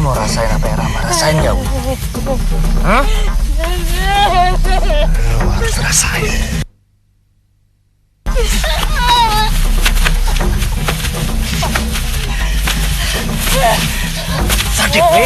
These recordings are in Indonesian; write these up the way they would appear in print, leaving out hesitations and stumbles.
mau rasain apa yang Rama rasain gak, Wi? Hah? Lo harus rasain. Sakit, Wi.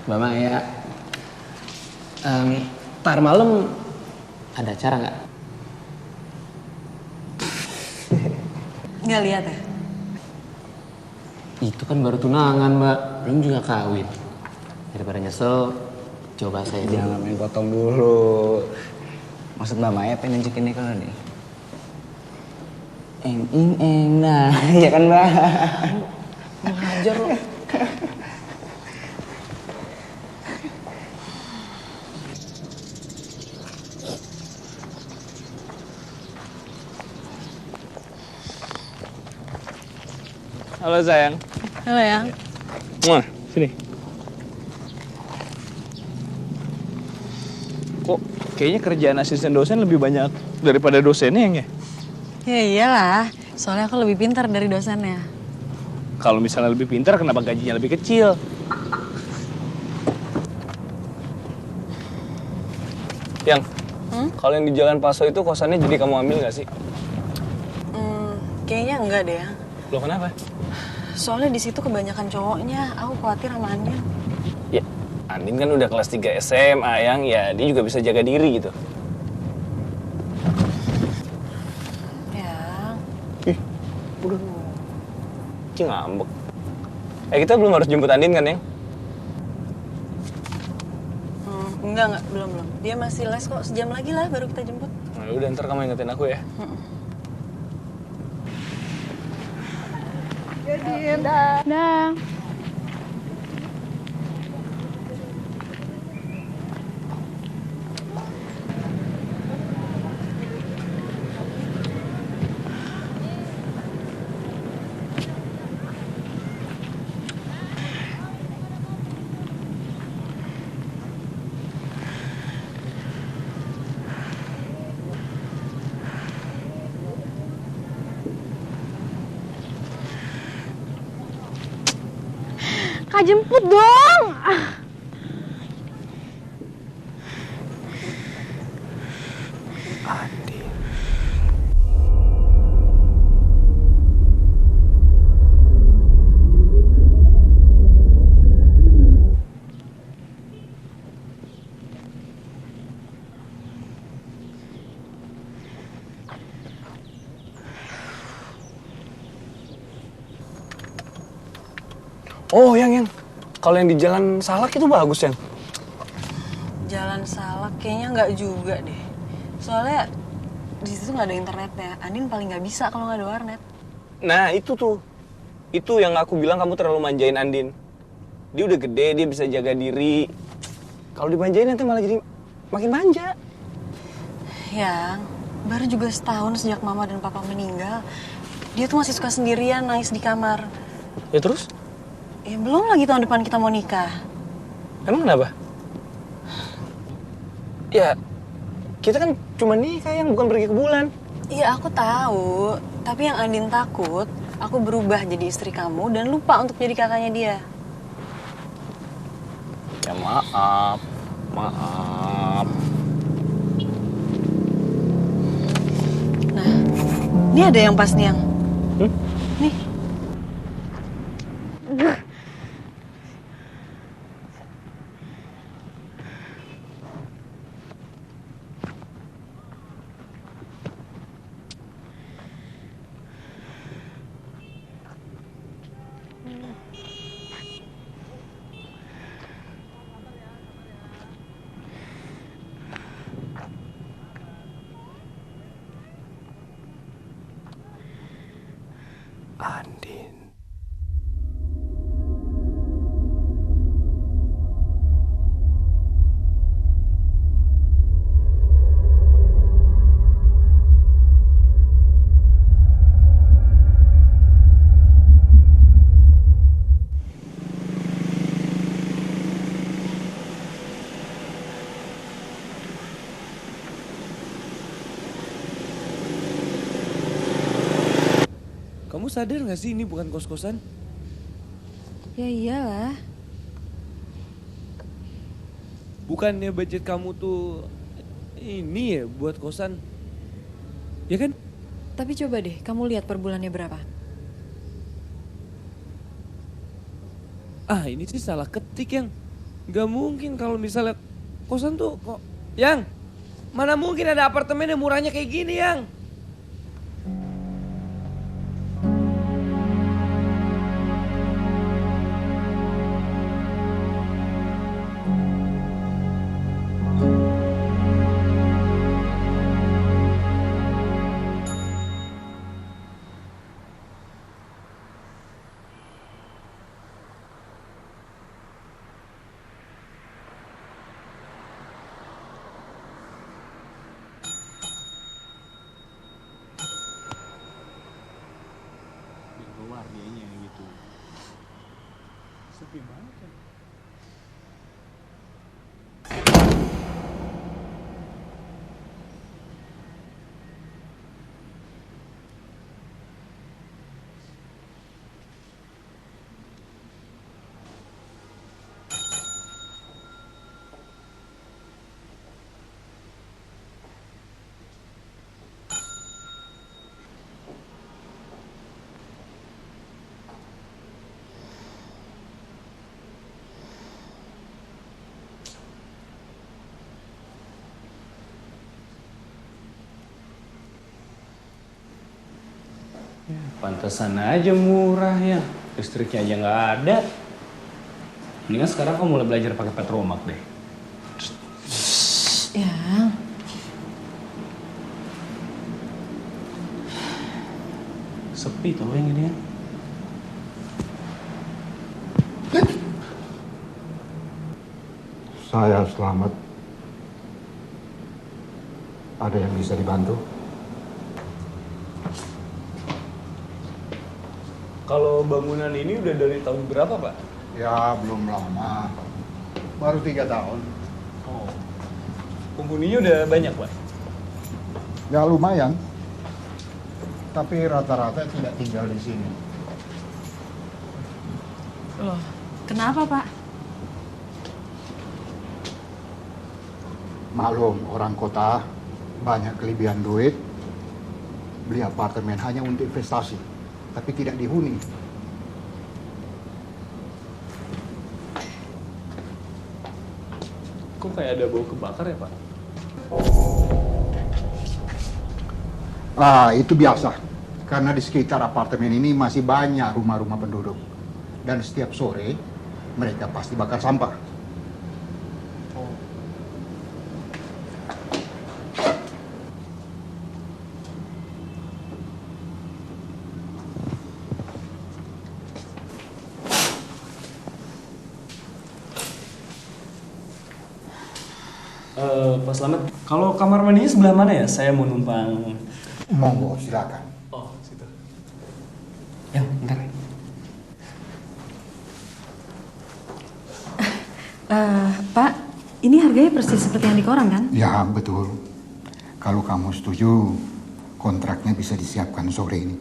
Mbak Maya, ntar malam ada acara nggak? Nggak lihat ya? Itu kan baru tunangan, Mbak, belum juga kawin. Daripada nyesel, coba saya jangan main potong dulu. Maksud Mbak Maya pengen nunjukin nih kalau nih. Nah, ya kan Mbak? Ngajar lo. Halo sayang. Halo ya. Muah, sini. Kok kayaknya kerjaan asisten dosen lebih banyak daripada dosennya yang ya? Ya iyalah, soalnya aku lebih pintar dari dosennya. Kalau misalnya lebih pintar, kenapa gajinya lebih kecil? Yang, kalau yang di Jalan Paso itu kosannya jadi kamu ambil nggak sih? Kayaknya enggak deh ya. Loh kenapa? Soalnya di situ kebanyakan cowoknya, aku khawatir sama Andin. Ya, Andin kan udah kelas 3 SMA, yang ya dia juga bisa jaga diri gitu. Ya. Udah. Cing ngambek. Kita belum harus jemput Andin kan, Yang? Enggak, belum. Dia masih les kok, sejam lagi lah baru kita jemput. Nah, udah ntar kamu ingetin aku ya. Dah. Kak, jemput dong. Andin. Oh, yang. Kalau yang di Jalan Salak itu bagus, Yang. Jalan Salak kayaknya nggak juga deh. Soalnya di situ nggak ada internetnya. Andin paling nggak bisa kalau nggak ada warnet. Nah, itu tuh. Itu yang aku bilang kamu terlalu manjain Andin. Dia udah gede, dia bisa jaga diri. Kalau dimanjain nanti malah jadi makin manja. Yang baru juga setahun sejak mama dan papa meninggal, dia tuh masih suka sendirian nangis di kamar. Ya terus? Ya belum lagi tahun depan kita mau nikah. Emang kenapa? Ya, kita kan cuma nikah yang bukan pergi ke bulan. Iya aku tahu, tapi yang Andin takut, aku berubah jadi istri kamu dan lupa untuk jadi kakaknya dia. Ya maaf. Nah, ini ada yang pas nih yang. Nih. Andin. Kamu sadar gak sih ini bukan kos-kosan? Ya iyalah. Bukannya budget kamu tuh ini ya buat kosan? Ya kan? Tapi coba deh, kamu lihat per bulannya berapa? Ah ini sih salah ketik yang. Gak mungkin kalau misalnya kosan tuh kok. Yang, mana mungkin ada apartemen yang murahnya kayak gini yang? Pantesan aja murah ya. Listriknya aja nggak ada. Mendingan sekarang kamu mulai belajar pakai Petromax deh. Ya. Sepi tuh yang ini ya. Saya selamat. Ada yang bisa dibantu? Kalau bangunan ini udah dari tahun berapa, Pak? Ya, belum lama. Baru 3 tahun. Oh. Penghuninya udah banyak, Pak? Ya, lumayan. Tapi rata-rata tidak tinggal di sini. Loh, kenapa Pak? Maklum, orang kota banyak kelebihan duit. Beli apartemen hanya untuk investasi, tapi tidak dihuni. Kok kayak ada bau kebakar ya, Pak? Ah, itu biasa. Karena di sekitar apartemen ini masih banyak rumah-rumah penduduk. Dan setiap sore, mereka pasti bakar sampah. Pak Slamet, kalau kamar mandinya sebelah mana ya? Saya mau numpang. Monggo, silakan. Oh, situ. Ya, bentar. Pak, ini harganya persis seperti yang di koran kan? Ya, betul. Kalau kamu setuju, kontraknya bisa disiapkan sore ini.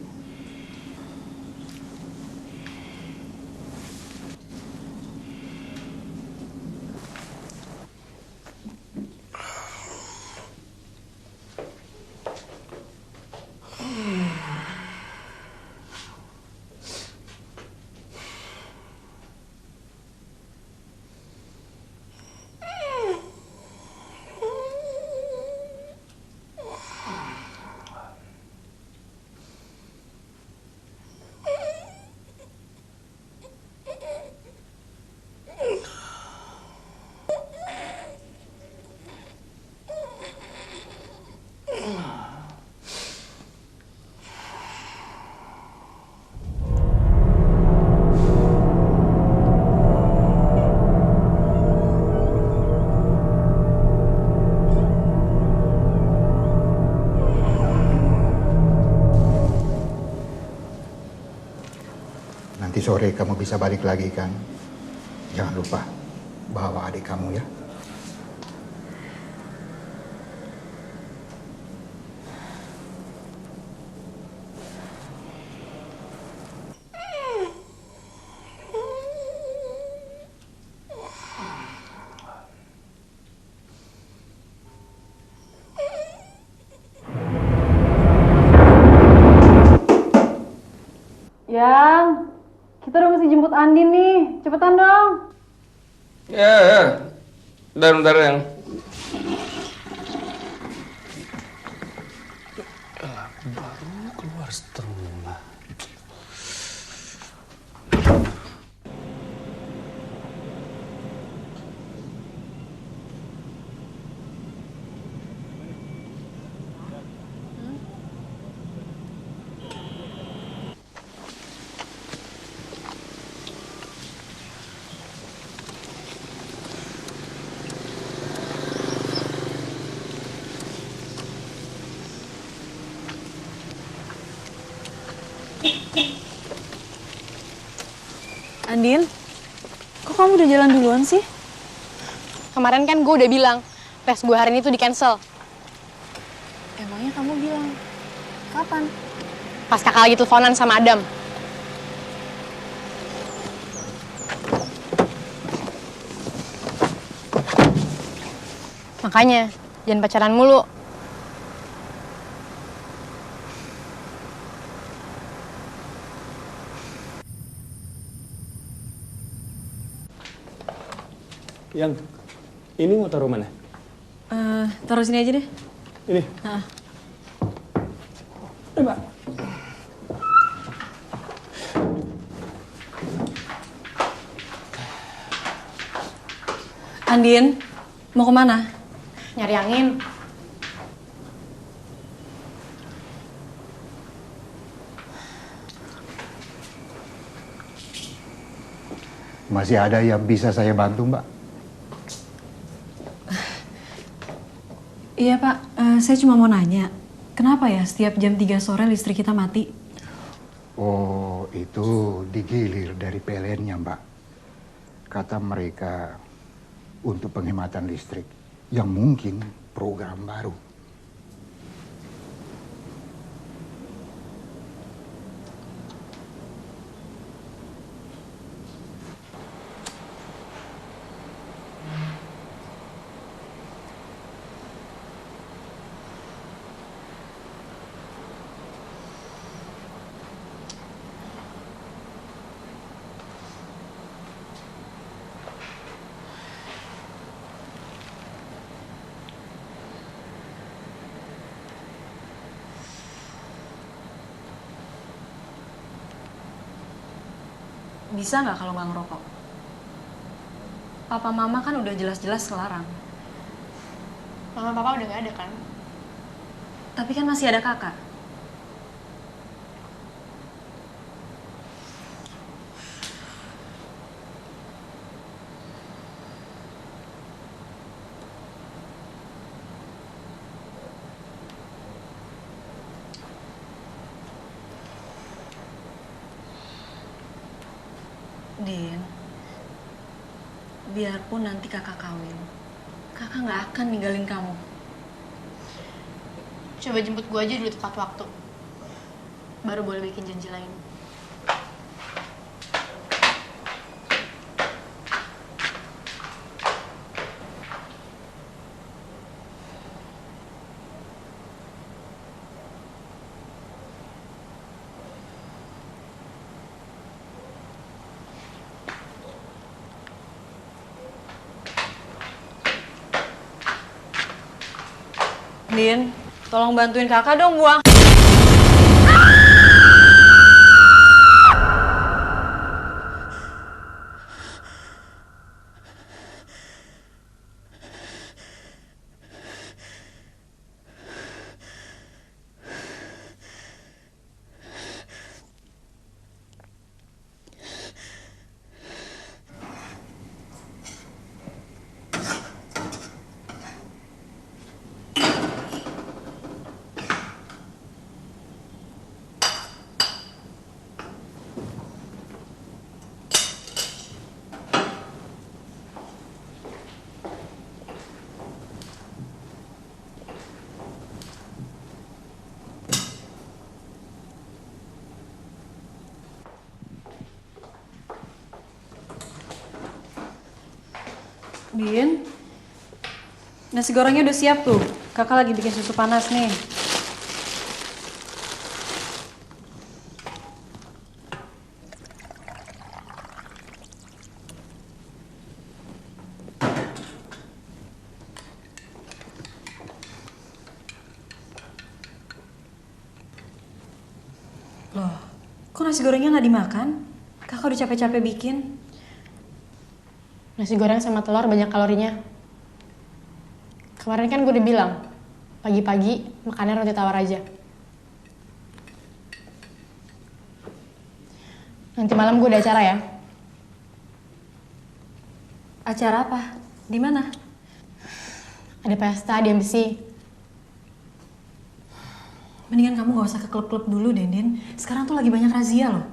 Nanti sore kamu bisa balik lagi kan? Jangan lupa bawa adik kamu ya. Yang, kita udah mesti jemput Andin nih. Cepetan dong. Ya. Bentar yang. Baru keluar setengah. Andin, kok kamu udah jalan duluan sih? Kemarin kan gue udah bilang, tes gue hari ini tuh di-cancel. Emangnya kamu bilang, kapan? Pas kakak lagi teleponan sama Adam. Makanya, jangan pacaran mulu. Yang, ini mau taruh mana? Taruh sini aja deh. Ini? Mbak. Andin, mau kemana? Nyari angin. Masih ada yang bisa saya bantu, Mbak? Iya Pak, saya cuma mau nanya, kenapa ya setiap jam 3 sore listrik kita mati? Oh, itu digilir dari PLN-nya, Mbak. Kata mereka untuk penghematan listrik yang mungkin program baru. Bisa nggak kalau nggak ngerokok? Papa Mama kan udah jelas-jelas ngelarang. Mama papa udah gak ada kan? Tapi kan masih ada kakak. Din, biarpun nanti kakak kawin, kakak nggak akan ninggalin kamu. Coba jemput gue aja dulu tepat waktu. Baru boleh bikin janji lain. Din, tolong bantuin kakak dong buang. Din, nasi gorengnya udah siap tuh. Kakak lagi bikin susu panas nih. Loh, kok nasi gorengnya nggak dimakan? Kakak udah capek-capek bikin. Nasi goreng sama telur banyak kalorinya. Kemarin kan gue udah bilang, pagi-pagi makannya roti tawar aja. Nanti malam gue ada acara ya. Acara apa? Di mana? Ada pesta di embassy. Mendingan kamu gak usah ke klub-klub dulu, Din. Sekarang tuh lagi banyak razia loh.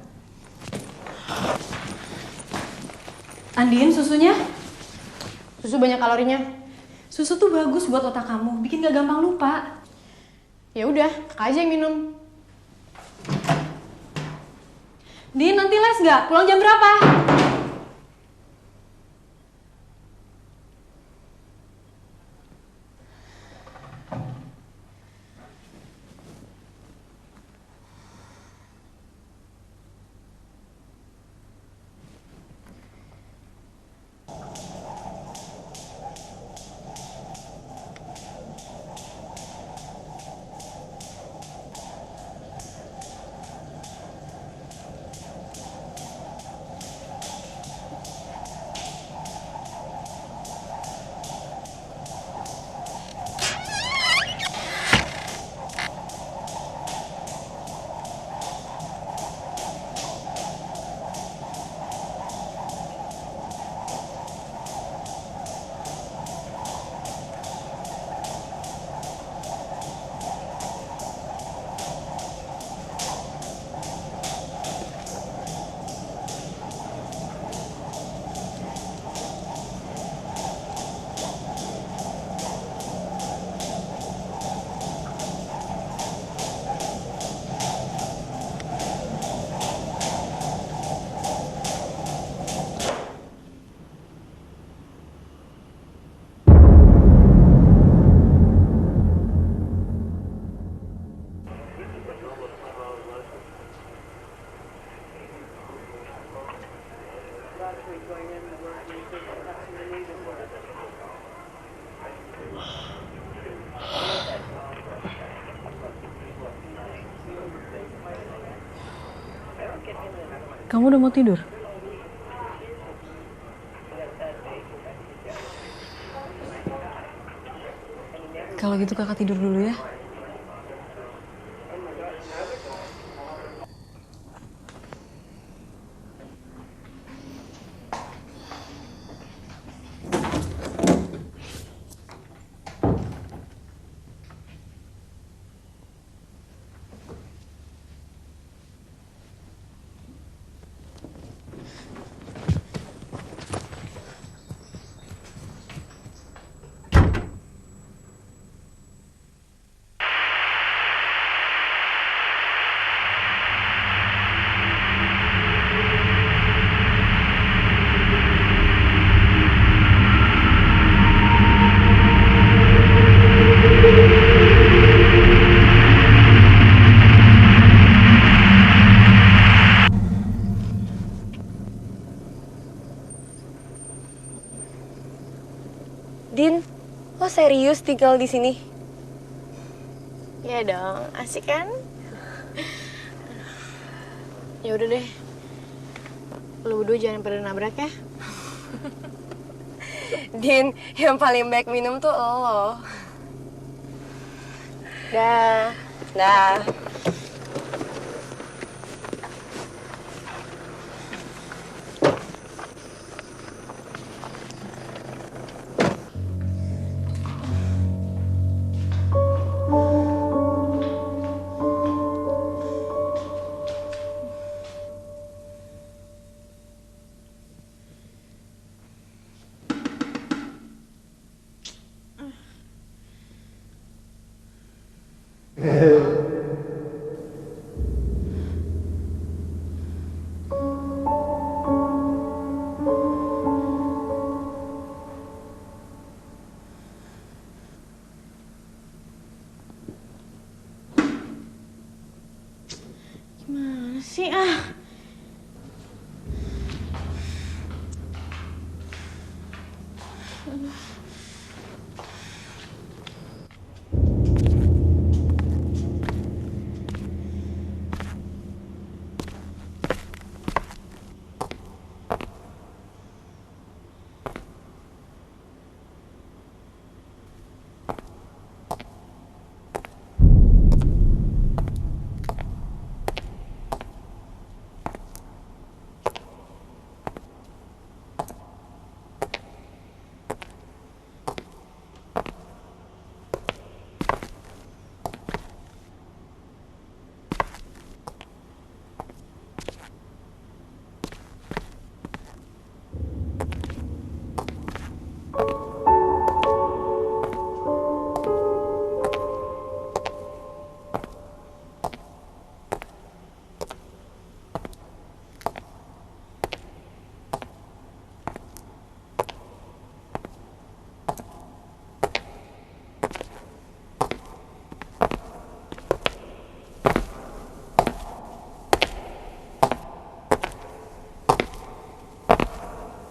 Andin, susunya? Susu banyak kalorinya. Susu tuh bagus buat otak kamu, bikin gak gampang lupa. Ya udah, kakak aja yang minum. Din, nanti les gak? Pulang jam berapa? Kamu udah mau tidur? Kalau gitu kakak tidur dulu ya. Din, lo serius tinggal di sini? Ya dong, asik kan? Ya udah deh. Lu berdua jangan pada nabrak ya. Din, yang paling baik minum tuh lo. Dah. Dah. Gimana sih ah?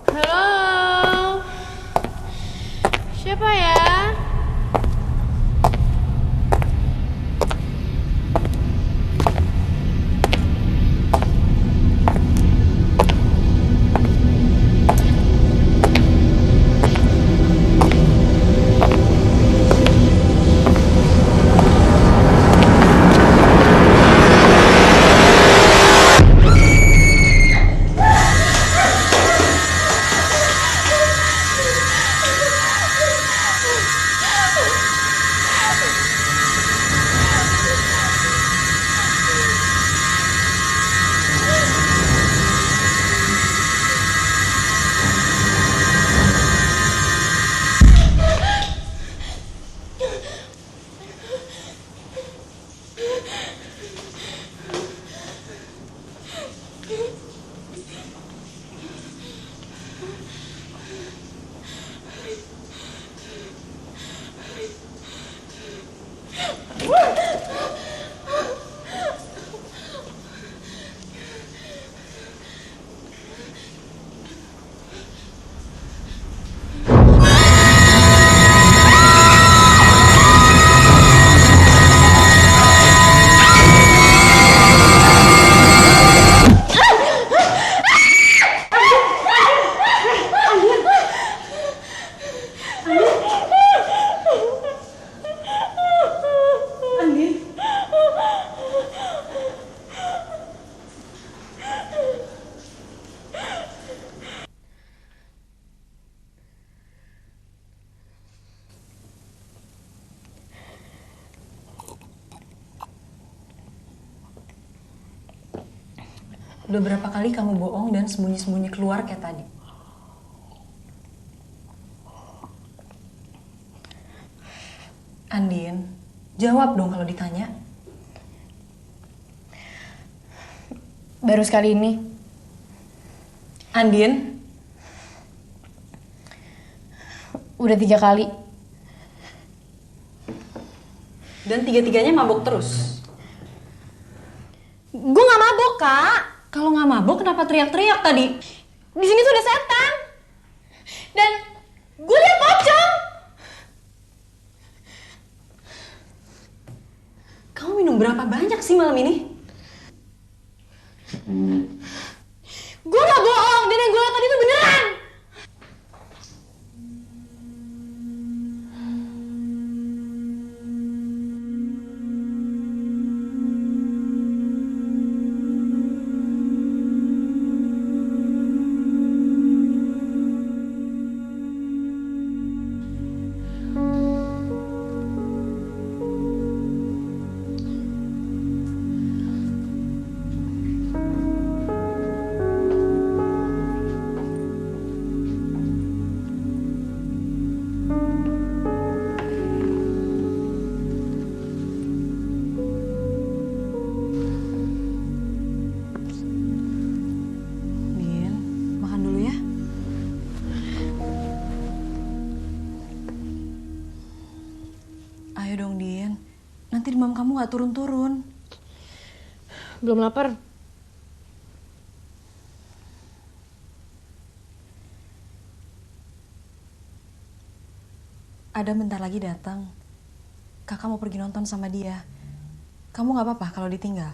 Halo, siapa ya? Udah berapa kali kamu bohong dan sembunyi-sembunyi keluar kayak tadi? Andin, jawab dong kalau ditanya. Baru sekali ini. Andin? Udah 3 kali. Dan tiga-tiganya mabuk terus? Gue gak mabok, Kak. Kalau nggak mabuk, kenapa teriak-teriak tadi? Di sini tuh ada setan. Dan gue liat pocong. berapa banyak sih malam ini? Gue gak bohong, dan yang gue lihat tadi itu beneran. Din, makan dulu ya. Ayo dong, Din. Nanti demam kamu gak turun-turun. Belum lapar. Ada bentar lagi datang. Kakak mau pergi nonton sama dia. Kamu gak apa-apa kalau ditinggal?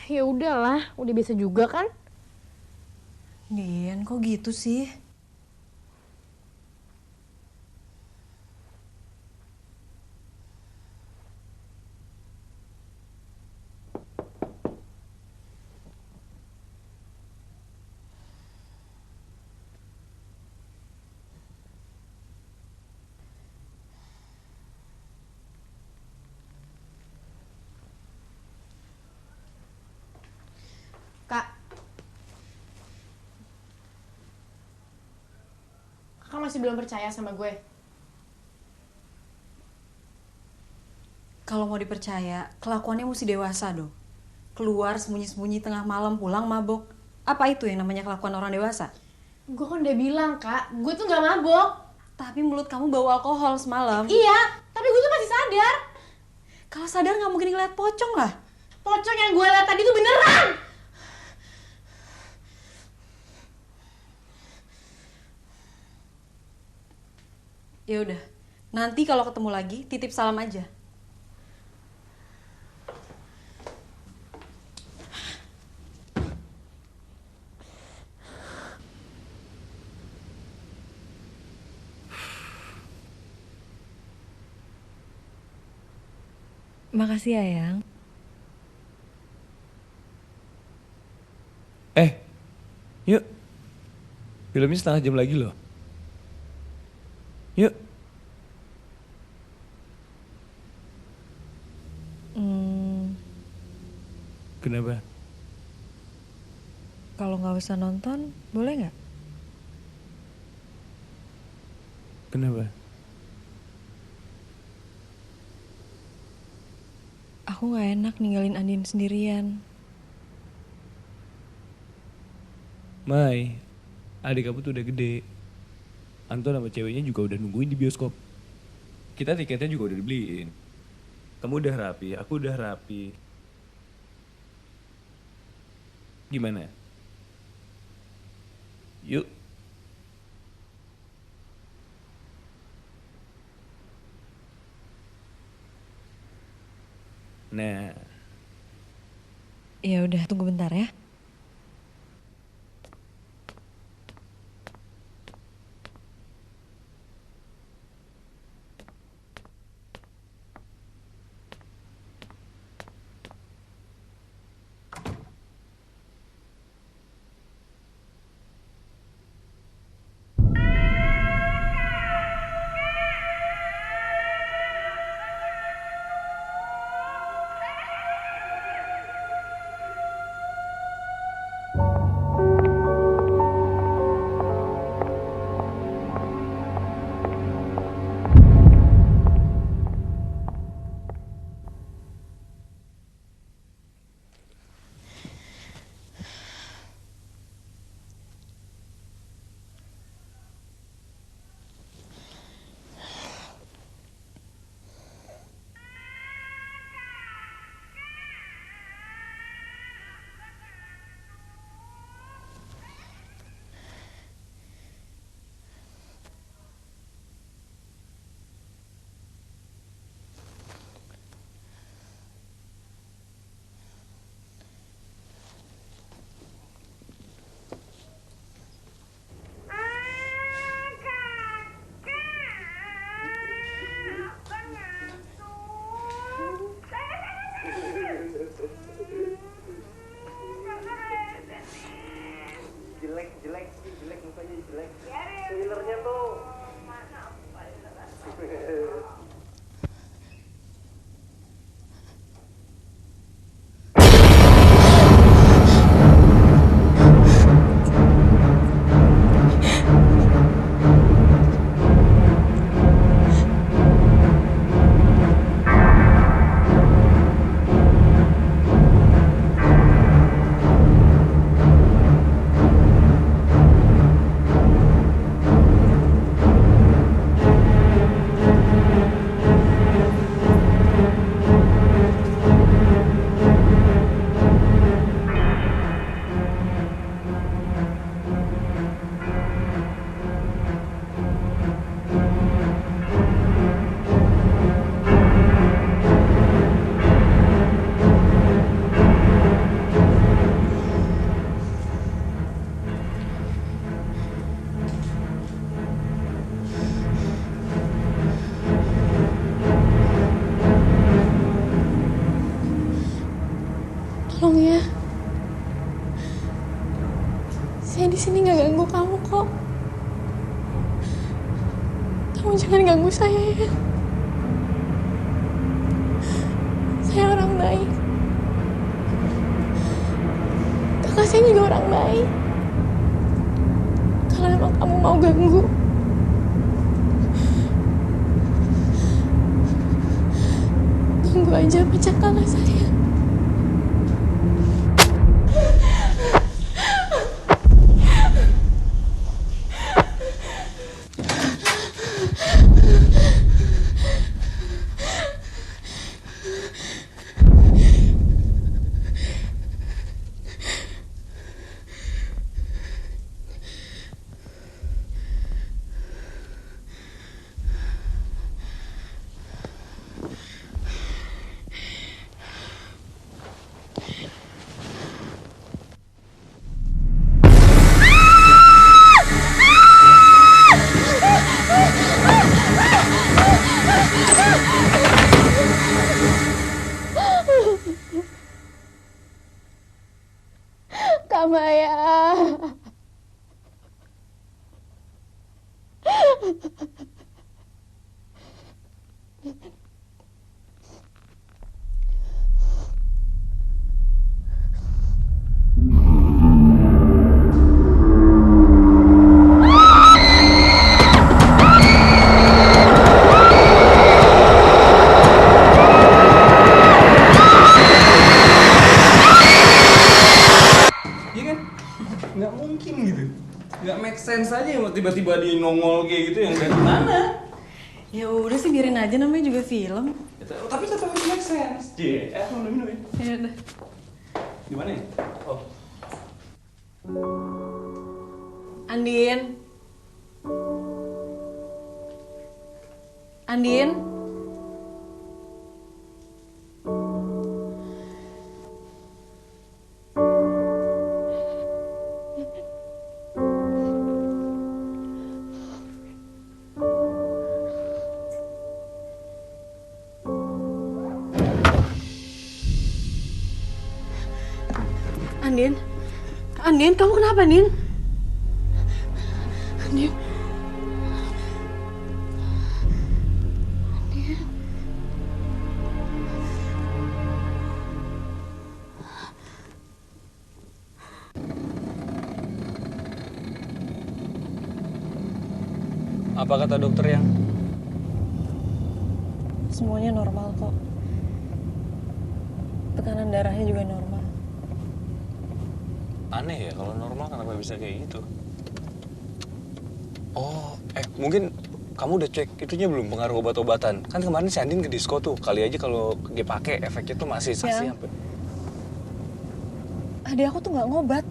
Ya udahlah, udah biasa juga kan? Din, kok gitu sih? Kak. Kakak masih belum percaya sama gue? Kalau mau dipercaya, kelakuannya mesti dewasa dong. Keluar sembunyi-sembunyi tengah malam pulang mabok. Apa itu yang namanya kelakuan orang dewasa? Gue kan udah bilang, Kak, gue tuh gak mabok. Tapi mulut kamu bau alkohol semalam. Iya, tapi gue tuh masih sadar. Kalau sadar nggak mungkin ngeliat pocong lah. Pocong yang gue lihat tadi tuh beneran. Ya udah, nanti kalau ketemu lagi titip salam aja. Makasih ya, Yang. Yuk. Filmnya setengah jam lagi loh. Yuk. Kenapa? Kalau nggak usah nonton, boleh nggak? Kenapa? Aku nggak enak ninggalin Andin sendirian. Mai, adik kamu tuh udah gede. Anton sama ceweknya juga udah nungguin di bioskop. Kita tiketnya juga udah dibeliin. Kamu udah rapi, aku udah rapi. Gimana? Yuk. Nah. Ya udah, tunggu bentar ya. jelek mukanya jelek. Trailernya tuh. Tolong ya. Saya di sini nggak ganggu kamu kok. Kamu jangan ganggu saya ya. Saya orang baik. Kakak saya juga orang baik. Kalau emang kamu mau ganggu, ganggu aja pecah kakak saya. Kak Maya. Nggak mungkin gitu, nggak make sense aja tiba-tiba dia nongol kayak gitu yang dari mana? Ya udah sih biarin aja, namanya juga film. Tapi tetap harus make sense. Mau minum ya? Ya udah. Gimana ya? Oh. Andin. Andin. Andin, Andin, kamu kenapa, Andin? Andin, Andin. Apa kata dokter yang? Semuanya normal kok. Tekanan darahnya juga normal. Aneh ya, kalau normal kenapa bisa kayak gitu? Oh, mungkin kamu udah cek itunya belum, pengaruh obat-obatan? Kan kemarin si Andin ke disco tuh, kali aja kalau dia pakai efeknya tuh masih saksi sampai. Adik aku tuh nggak ngobat.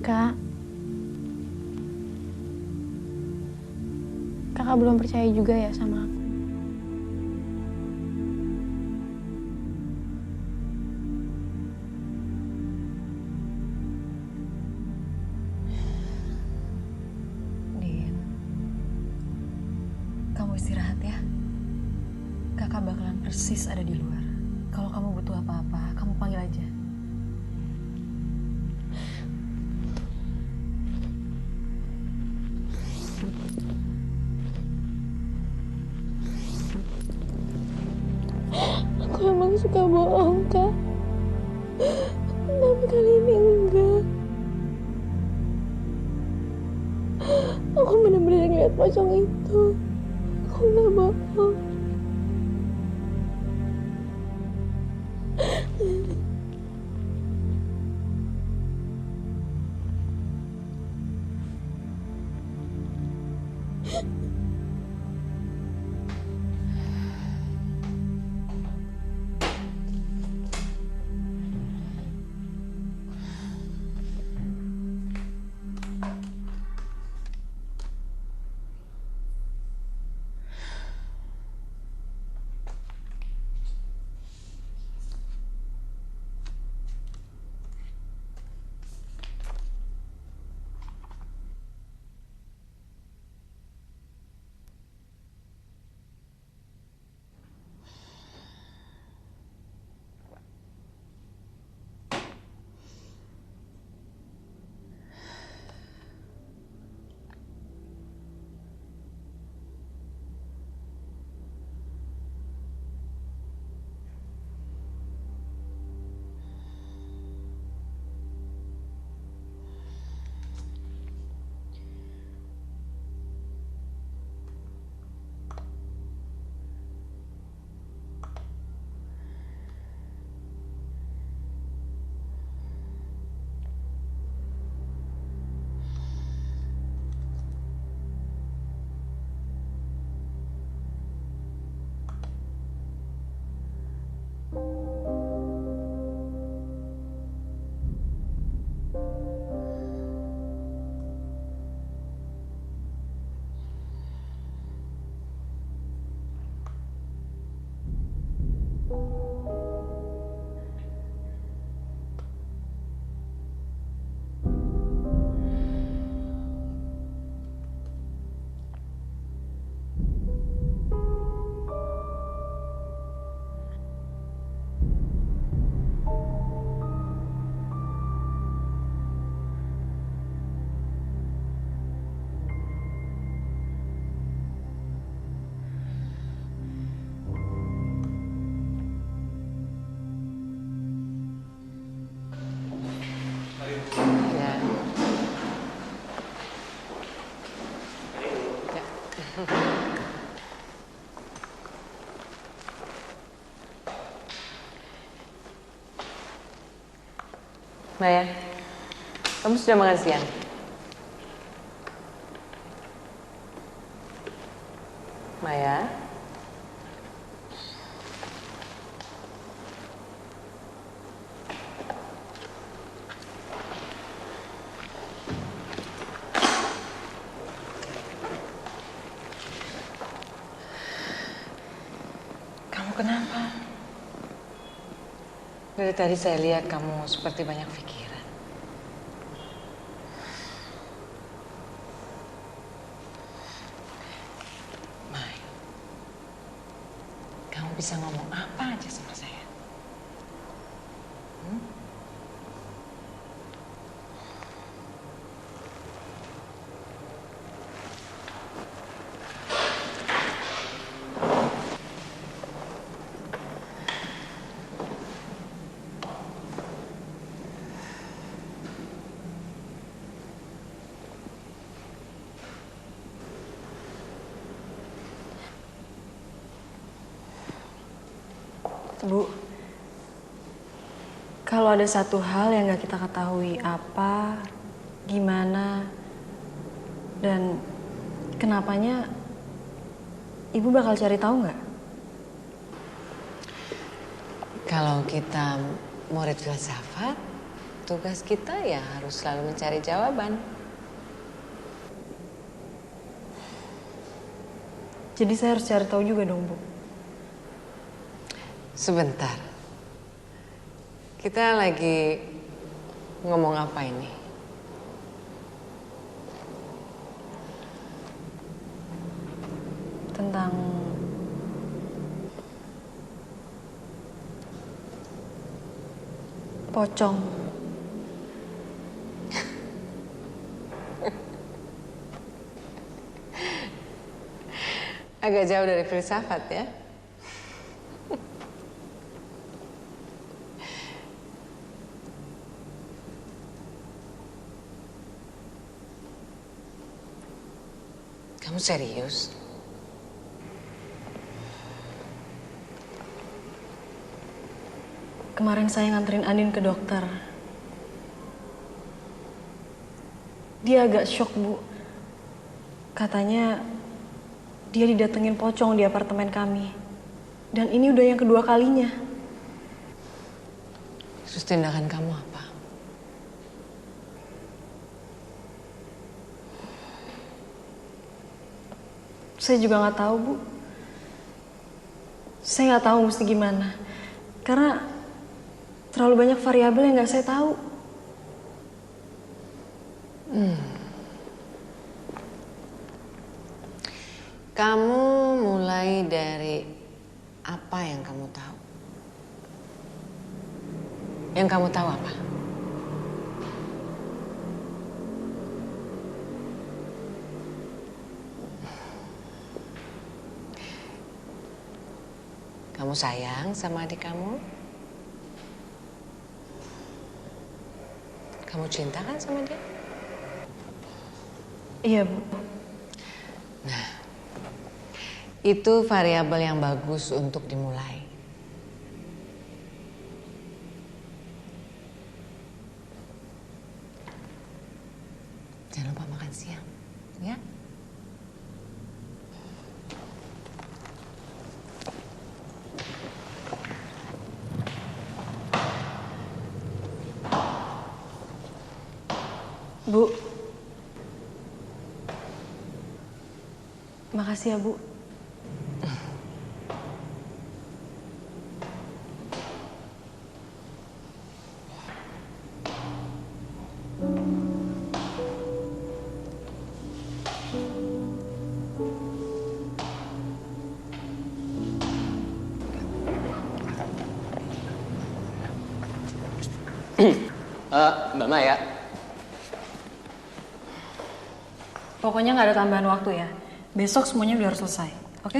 Kak, kakak belum percaya juga ya sama aku. Din, kamu istirahat ya. Kakak bakalan persis ada di luar. Kalau kamu butuh apa-apa, kamu panggil aja. Aku emang suka bohong, Kak. Tapi kali ini enggak. Aku bener-bener ngeliat pocong itu. Aku nggak bohong. Maya, kamu sudah makan siang? Maya? Kamu kenapa? Dari tadi saya lihat kamu seperti banyak pikiran. Mai, kamu bisa ngomong apa aja sama saya? Bu, kalau ada satu hal yang nggak kita ketahui apa, gimana, dan kenapanya, Ibu bakal cari tahu nggak? Kalau kita murid filsafat, tugas kita ya harus selalu mencari jawaban. Jadi saya harus cari tahu juga dong, Bu. Sebentar. Kita lagi ngomong apa ini? Tentang pocong. Agak jauh dari filsafat ya. Kamu serius? Kemarin saya nganterin Andin ke dokter. Dia agak shock, Bu. Katanya dia didatengin pocong di apartemen kami. Dan ini udah yang kedua kalinya. Terus tindakan kamu apa? Saya juga nggak tahu, Bu. Saya nggak tahu mesti gimana. Karena terlalu banyak variabel yang nggak saya tahu. Kamu mulai dari apa yang kamu tahu? Yang kamu tahu apa? Kamu sayang sama adik kamu? Kamu cinta kan sama dia? Iya, Bu. Nah, itu variabel yang bagus untuk dimulai. Jangan lupa makan siang, ya? Bu. Makasih ya, Bu. Mbak Maya. Pokoknya nggak ada tambahan waktu ya. Besok semuanya udah harus selesai, oke?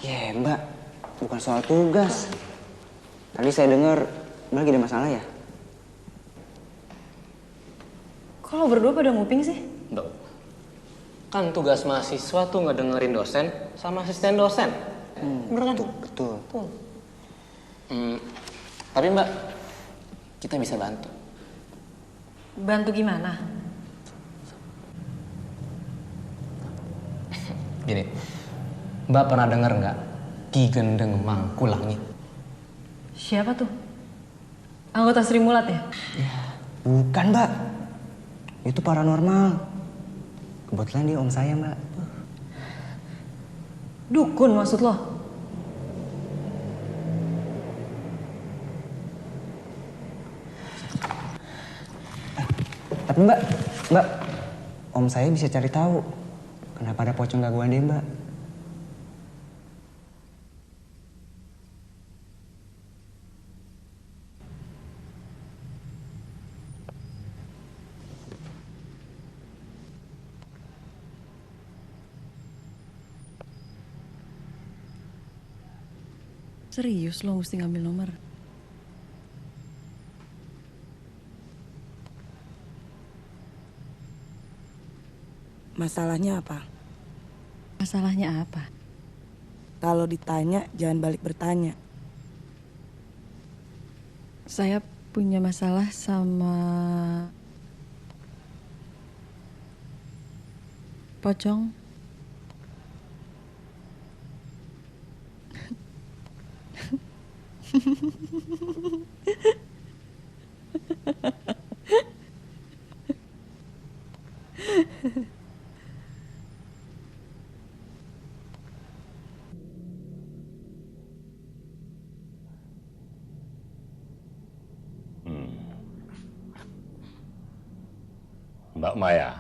Ya Mbak, bukan soal tugas. Tadi saya dengar Mbak lagi ada masalah ya? Kok lo berdua pada nguping sih? Mbak, kan tugas mahasiswa tuh ngedengerin dosen sama asisten dosen. Bener kan? Betul. Tapi Mbak, kita bisa bantu. Bantu gimana? Gini, Mbak pernah denger nggak Ki Gendeng Mangkulangit? Siapa tuh? Anggota Sri Mulat ya? Bukan Mbak, itu paranormal. Kebetulan dia om saya Mbak. Dukun maksud lo? Tapi Mbak, om saya bisa cari tahu kenapa ada pocong gangguan dia Mbak. Serius lo mesti ngambil nomor? Masalahnya apa? Masalahnya apa? Kalau ditanya, jangan balik bertanya. Saya punya masalah sama pocong. Mbak Maya,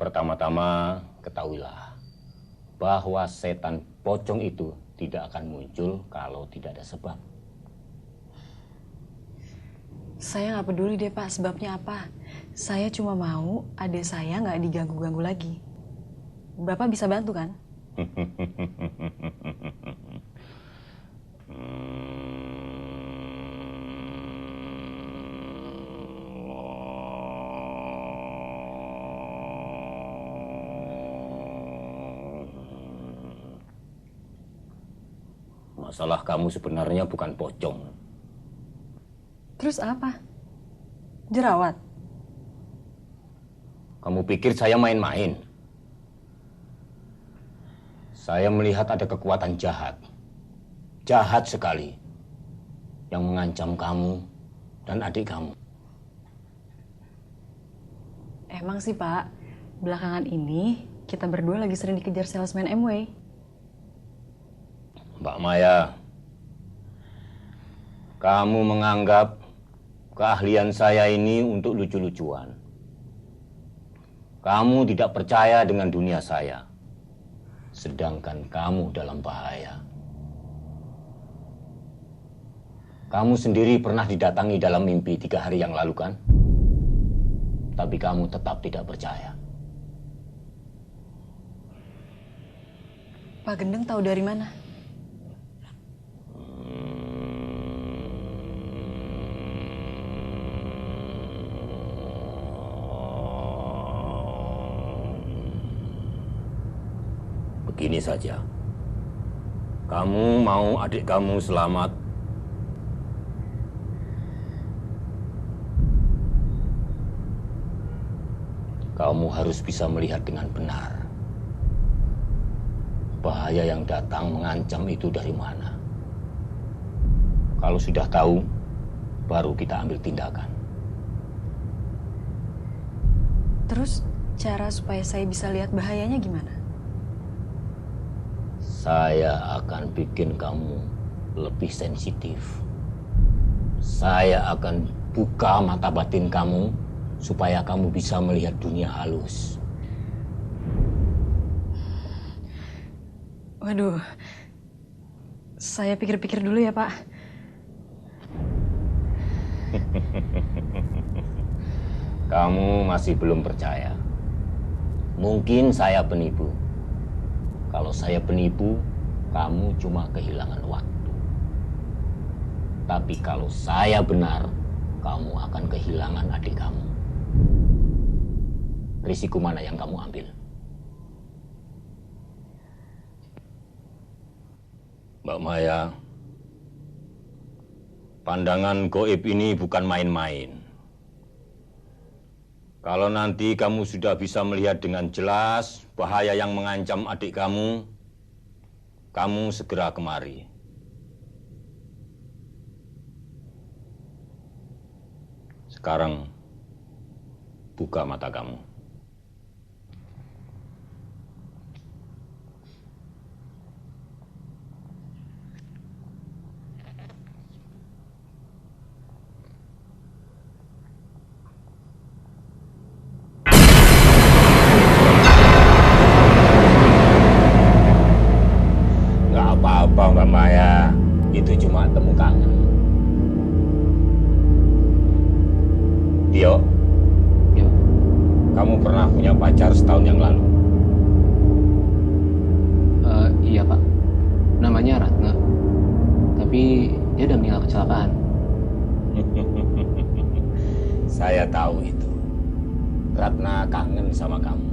pertama-tama ketahuilah bahwa setan pocong itu tidak akan muncul kalau tidak ada sebab. Saya nggak peduli deh Pak, sebabnya apa. Saya cuma mau adik saya nggak diganggu-ganggu lagi. Bapak bisa bantu kan? Masalah kamu sebenarnya bukan pocong. Terus apa? Jerawat? Kamu pikir saya main-main? Saya melihat ada kekuatan jahat. Jahat sekali. Yang mengancam kamu dan adik kamu. Emang sih Pak, belakangan ini kita berdua lagi sering dikejar salesman MW. Mbak Maya, kamu menganggap keahlian saya ini untuk lucu-lucuan. Kamu tidak percaya dengan dunia saya, sedangkan kamu dalam bahaya. Kamu sendiri pernah didatangi dalam mimpi 3 hari yang lalu kan? Tapi kamu tetap tidak percaya. Pak Gendeng tahu dari mana? Begini saja, kamu mau adik kamu selamat? Kamu harus bisa melihat dengan benar bahaya yang datang mengancam itu dari mana. Kalau sudah tahu, baru kita ambil tindakan. Terus cara supaya saya bisa lihat bahayanya gimana? Saya akan bikin kamu lebih sensitif. Saya akan buka mata batin kamu supaya kamu bisa melihat dunia halus. Waduh, saya pikir-pikir dulu ya Pak. Kamu masih belum percaya. Mungkin saya penipu. Kalau saya penipu, kamu cuma kehilangan waktu. Tapi kalau saya benar, kamu akan kehilangan adik kamu. Risiko mana yang kamu ambil? Mbak Maya, pandangan goib ini bukan main-main. Kalau nanti kamu sudah bisa melihat dengan jelas bahaya yang mengancam adik kamu segera kemari. Sekarang, buka mata kamu. Apa Mbak Maya, itu cuma temu kangen. Tio, kamu pernah punya pacar setahun yang lalu? Iya Pak, namanya Ratna. Tapi dia udah meninggal kecelakaan. Saya tahu itu. Ratna kangen sama kamu.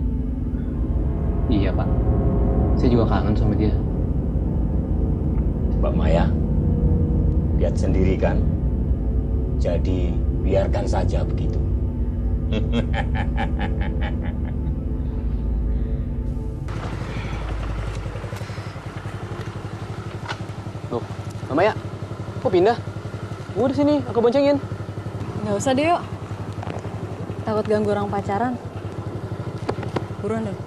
Iya Pak, saya juga kangen sama dia. Mbak Maya, lihat sendiri kan? Jadi biarkan saja begitu. Loh, Mama ya, kok pindah? Gue di sini, aku boncengin. Nggak usah deh yuk. Takut ganggu orang pacaran. Buruan dong.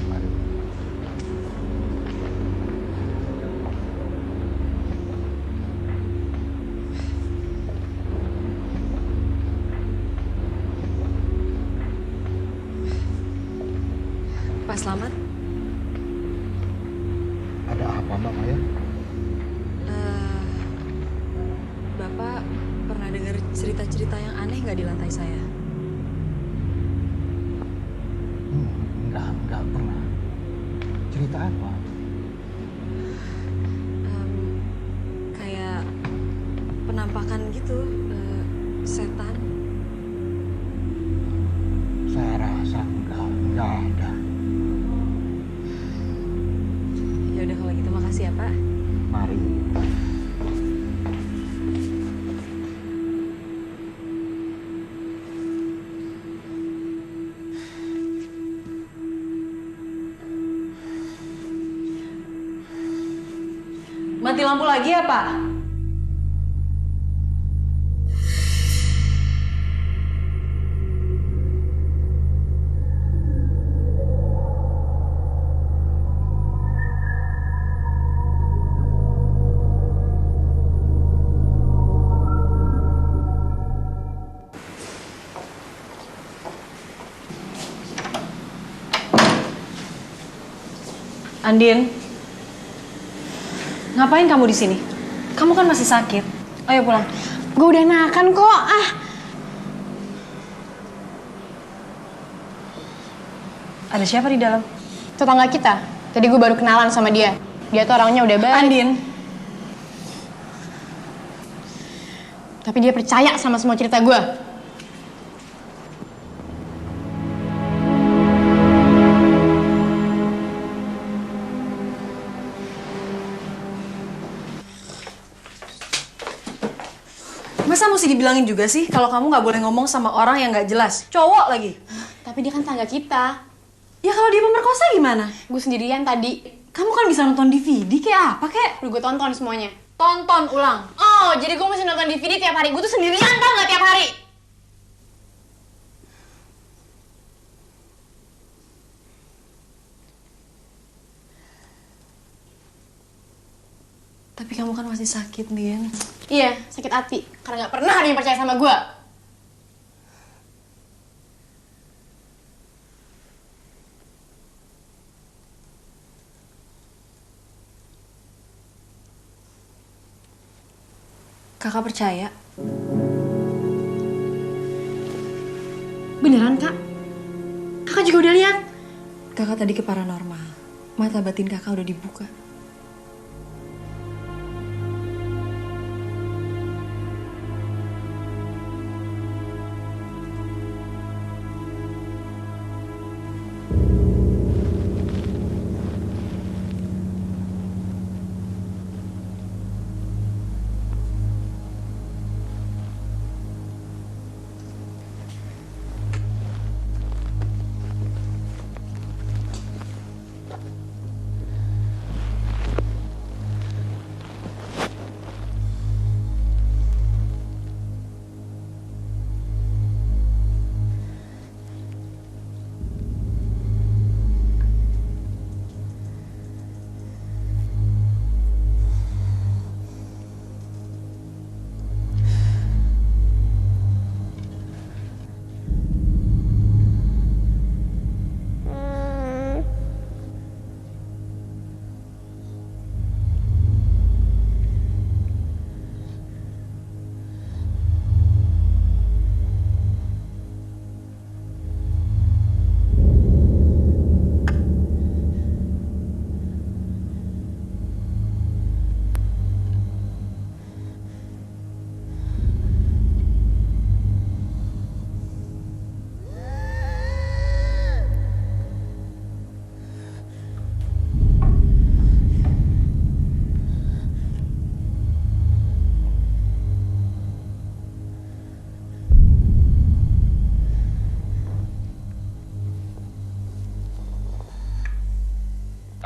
mari. Pak Slamet, Ada apa Mbak Maya? Bapak pernah dengar cerita-cerita yang aneh nggak di lantai saya? Enggak pernah. Cerita apa? Kayak penampakan gitu, setan. Saya rasa enggak ada. Ya udah kalau gitu makasih ya Pak. Mari. Mati lampu lagi ya Pak? Andin, ngapain kamu di sini? Kamu kan masih sakit. Ayo pulang. Gue udah enakan kok. Ada siapa di dalam? Tetangga kita. Tadi gue baru kenalan sama dia. Dia tuh orangnya udah baik. Andin. Tapi dia percaya sama semua cerita gue. Masa mesti dibilangin juga sih kalau kamu nggak boleh ngomong sama orang yang nggak jelas? Cowok lagi. Tapi dia kan tetangga kita. Ya kalau dia pemerkosa gimana? Gue sendirian tadi. Kamu kan bisa nonton DVD kayak apa kek? Udah gue tonton semuanya. Tonton ulang. Oh, jadi gue mesti nonton DVD tiap hari. Gue tuh sendirian tau gak tiap hari? Tapi kamu kan masih sakit, Din. Iya, sakit hati. Karena gak pernah ada yang percaya sama gue. Kakak percaya? Beneran, Kak? Kakak juga udah lihat? Kakak tadi ke paranormal. Mata batin kakak udah dibuka.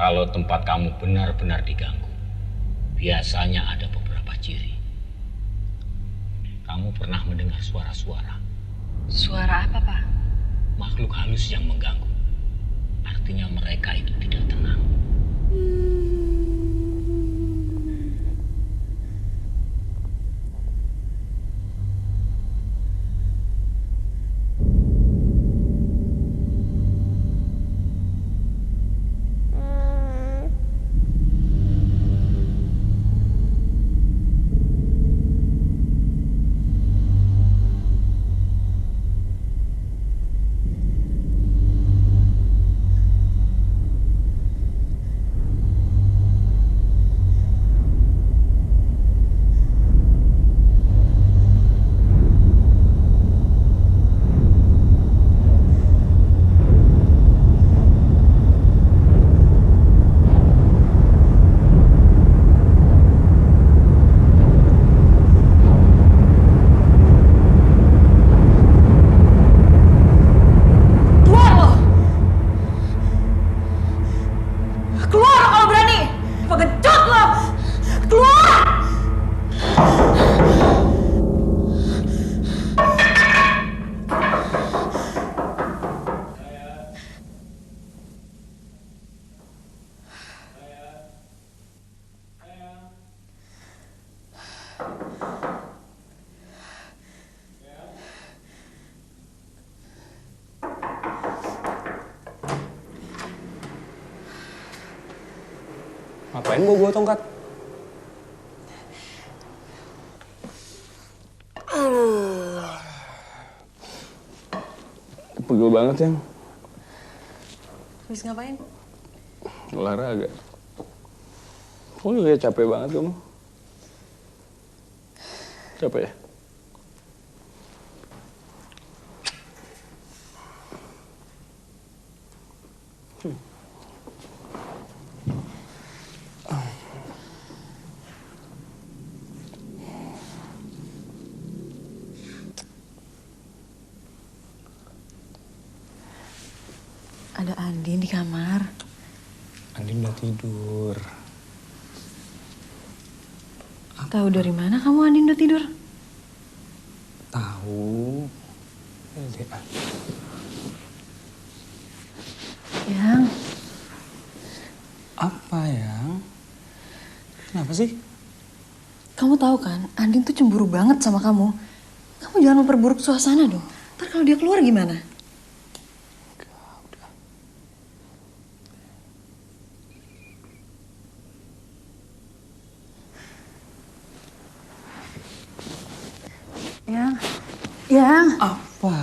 Kalau tempat kamu benar-benar diganggu, biasanya ada beberapa ciri. Kamu pernah mendengar suara-suara? Suara apa, Pak? Makhluk halus yang mengganggu. artinya mereka itu tidak tenang. Ngapain bawa tongkat? Pegel banget, Yang. Habis ngapain? Olahraga. Kok juga capek banget kamu? Capek ya? Ada Andin di kamar. Andin udah tidur. Tahu dari mana kamu Andin udah tidur? Tahu. Yang. Apa, Yang? Kenapa sih? Kamu tahu kan, Andin tuh cemburu banget sama kamu. Kamu jangan memperburuk suasana dong. Ntar kalau dia keluar gimana? Yang. Apa?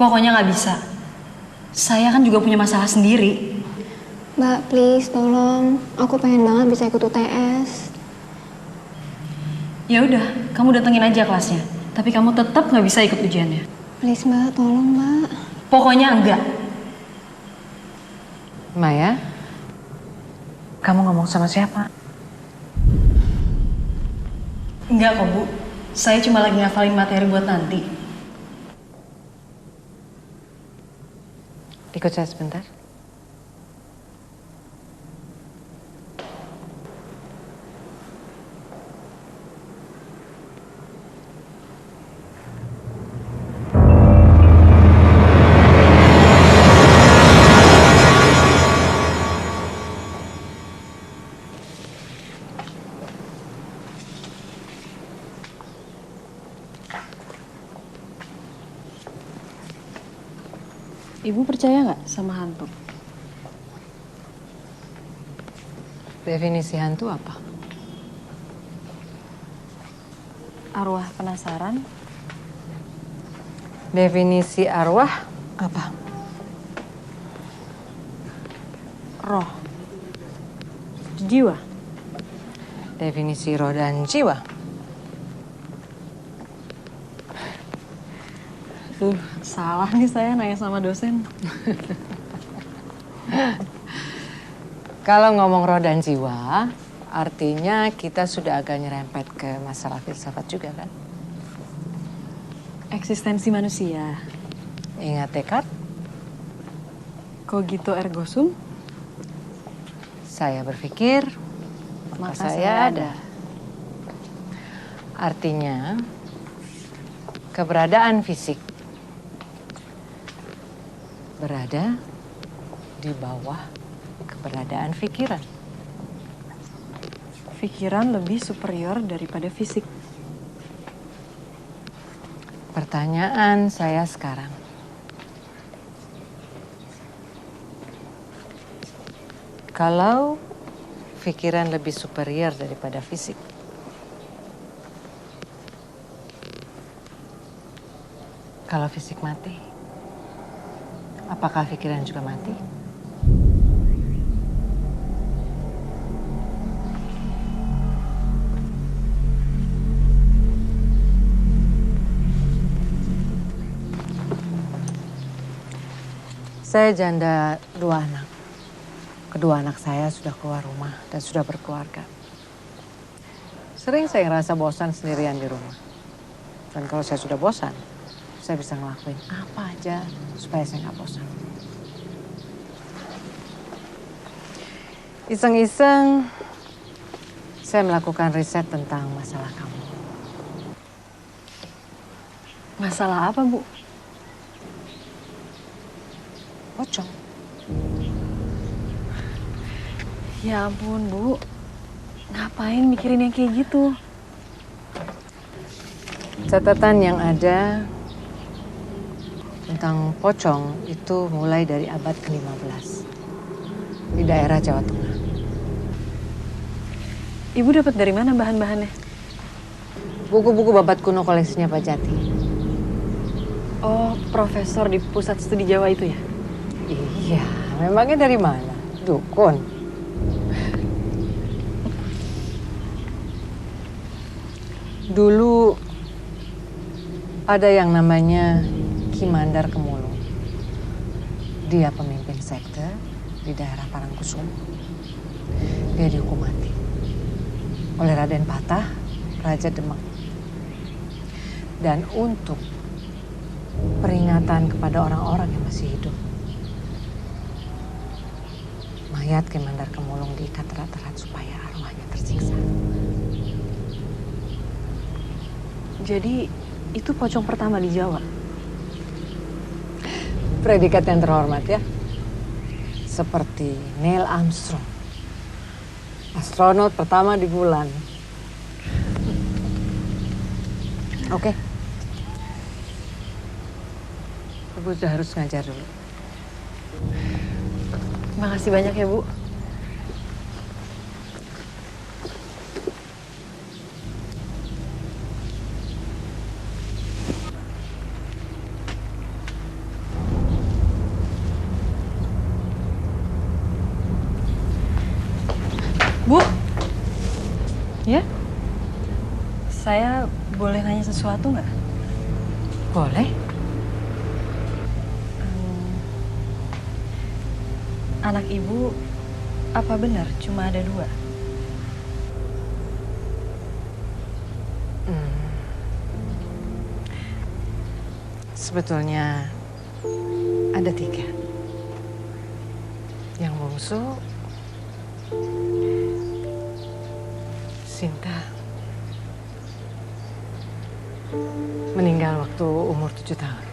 Pokoknya nggak bisa. Saya kan juga punya masalah sendiri. Mbak, please tolong. Aku pengen banget bisa ikut UTS. Ya udah, kamu datengin aja kelasnya. Tapi kamu tetap nggak bisa ikut ujiannya. Please Mbak, tolong Mbak. Pokoknya enggak. Maya, kamu ngomong sama siapa? Enggak kok Bu, saya cuma lagi ngafalin materi buat nanti. Ikut saya sebentar. Ibu percaya nggak sama hantu? Definisi hantu apa? Arwah penasaran. Definisi arwah apa? Roh. Jiwa. Definisi roh dan jiwa. Salah nih saya nanya sama dosen. Kalau ngomong roh dan jiwa, artinya kita sudah agak nyerempet ke masalah filsafat juga kan? Eksistensi manusia. Ingat Descartes? Cogito ergo sum? Saya berpikir, maka saya ada. Artinya, keberadaan fisik berada di bawah keberadaan pikiran. Pikiran lebih superior daripada fisik. Pertanyaan saya sekarang, kalau pikiran lebih superior daripada fisik, kalau fisik mati, apakah pikiran juga mati? Saya janda 2 anak. Kedua anak saya sudah keluar rumah dan sudah berkeluarga. Sering saya ngerasa bosan sendirian di rumah. Dan kalau saya sudah bosan, saya bisa ngelakuin apa aja supaya saya nggak bosan. Iseng-iseng, saya melakukan riset tentang masalah kamu. Masalah apa, Bu? Pocong. Ya ampun, Bu. Ngapain mikirin yang kayak gitu? Catatan yang ada tentang pocong itu mulai dari abad ke-15 di daerah Jawa Tengah. Ibu dapat dari mana bahan-bahannya? Buku-buku babat kuno koleksinya Pak Jati. Oh, profesor di Pusat Studi Jawa itu ya? Iya, memangnya dari mana? Dukun. Dulu ada yang namanya Ki Mandar Kemulung. Dia pemimpin sekte di daerah Parangkusumo. Dia dihukum mati oleh Raden Patah, Raja Demak. Dan untuk peringatan kepada orang-orang yang masih hidup, mayat Ki Mandar Kemulung diikat erat-erat supaya arwahnya tersiksa. Jadi itu pocong pertama di Jawa? Predikat yang terhormat ya. Seperti Neil Armstrong, astronot pertama di bulan. Oke. Ibu sudah harus ngajar dulu. Makasih banyak ya, Bu. Saya boleh nanya sesuatu nggak? Boleh. Anak ibu, apa benar cuma ada 2? Sebetulnya ada 3. Yang bungsu, Sinta, meninggal waktu umur 7 tahun.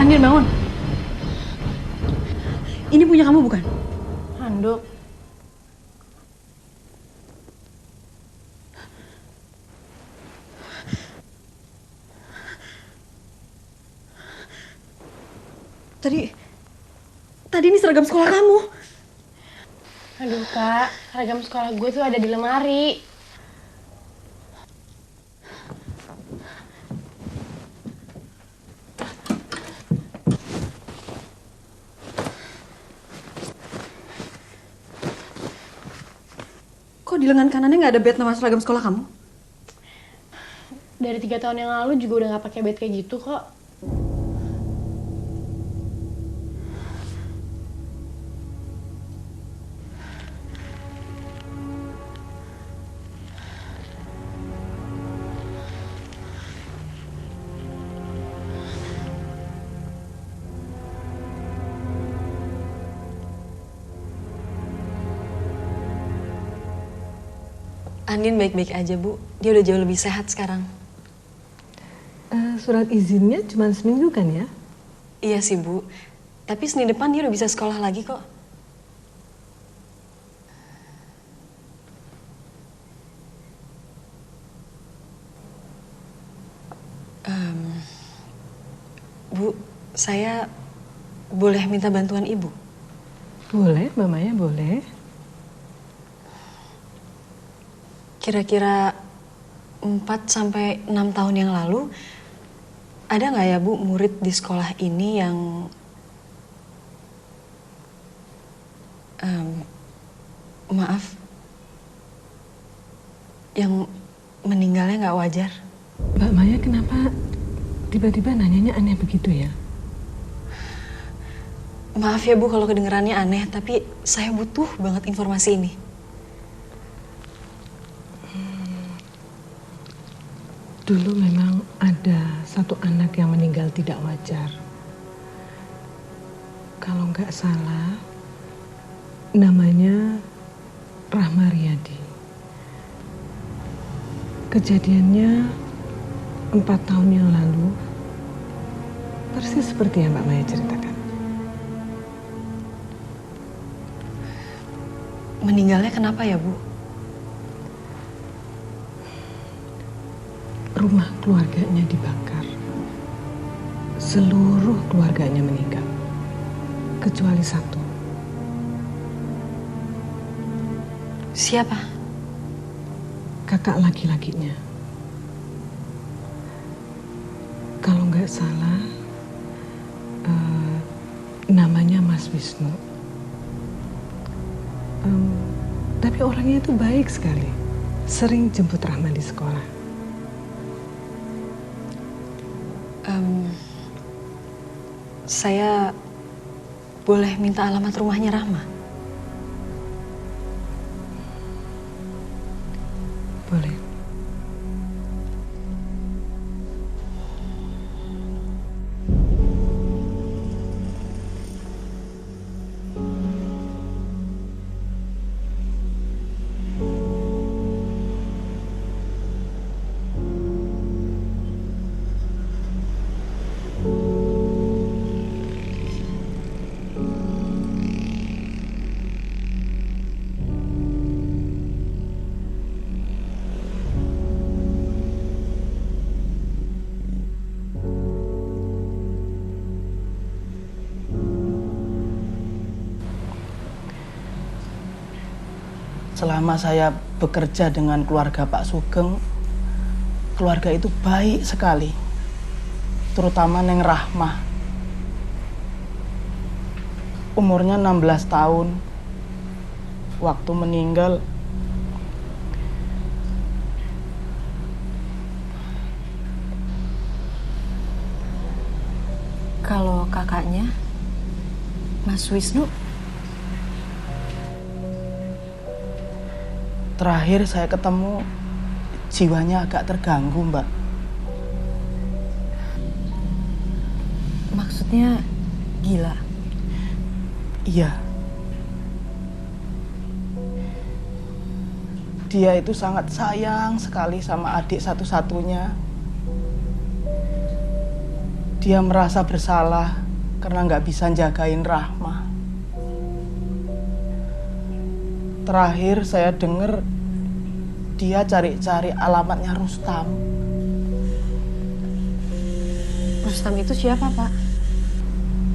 Andin, bangun. Ini punya kamu bukan? Handuk. Tadi ini seragam sekolah kamu. Aduh kak, seragam sekolah gue tuh ada di lemari. Kok di lengan kanannya nggak ada bed nama seragam sekolah kamu? Dari 3 tahun yang lalu juga udah nggak pakai bed kayak gitu kok. Andin baik-baik aja, Bu. Dia udah jauh lebih sehat sekarang. Surat izinnya cuma seminggu kan ya? Iya sih, Bu. Tapi Senin depan dia udah bisa sekolah lagi kok. Bu, saya boleh minta bantuan Ibu? Boleh, Mamanya boleh. Kira-kira 4-6 tahun yang lalu, ada nggak ya Bu murid di sekolah ini yang maaf, yang meninggalnya nggak wajar? Mbak Maya kenapa tiba-tiba nanyanya aneh begitu ya? Maaf ya Bu kalau kedengerannya aneh, tapi saya butuh banget informasi ini. Dulu memang ada satu anak yang meninggal tidak wajar. Kalau nggak salah, namanya Rahma Riyadi. Kejadiannya 4 tahun yang lalu, persis seperti yang Mbak Maya ceritakan. Meninggalnya kenapa ya, Bu? Rumah keluarganya dibakar. Seluruh keluarganya meninggal. Kecuali satu. Siapa? Kakak laki-lakinya. Kalau nggak salah, namanya Mas Wisnu. Tapi orangnya itu baik sekali. Sering jemput Rahma di sekolah. Saya boleh minta alamat rumahnya Rahma? Boleh. Selama saya bekerja dengan keluarga Pak Sugeng, keluarga itu baik sekali. Terutama Neng Rahmah. Umurnya 16 tahun. Waktu meninggal, kalau kakaknya, Mas Wisnu, terakhir saya ketemu, jiwanya agak terganggu, Mbak. Maksudnya gila? Iya. Dia itu sangat sayang sekali sama adik satu-satunya. Dia merasa bersalah karena nggak bisa jagain Rahma. Terakhir saya dengar dia cari-cari alamatnya Rustam. Rustam itu siapa, Pak?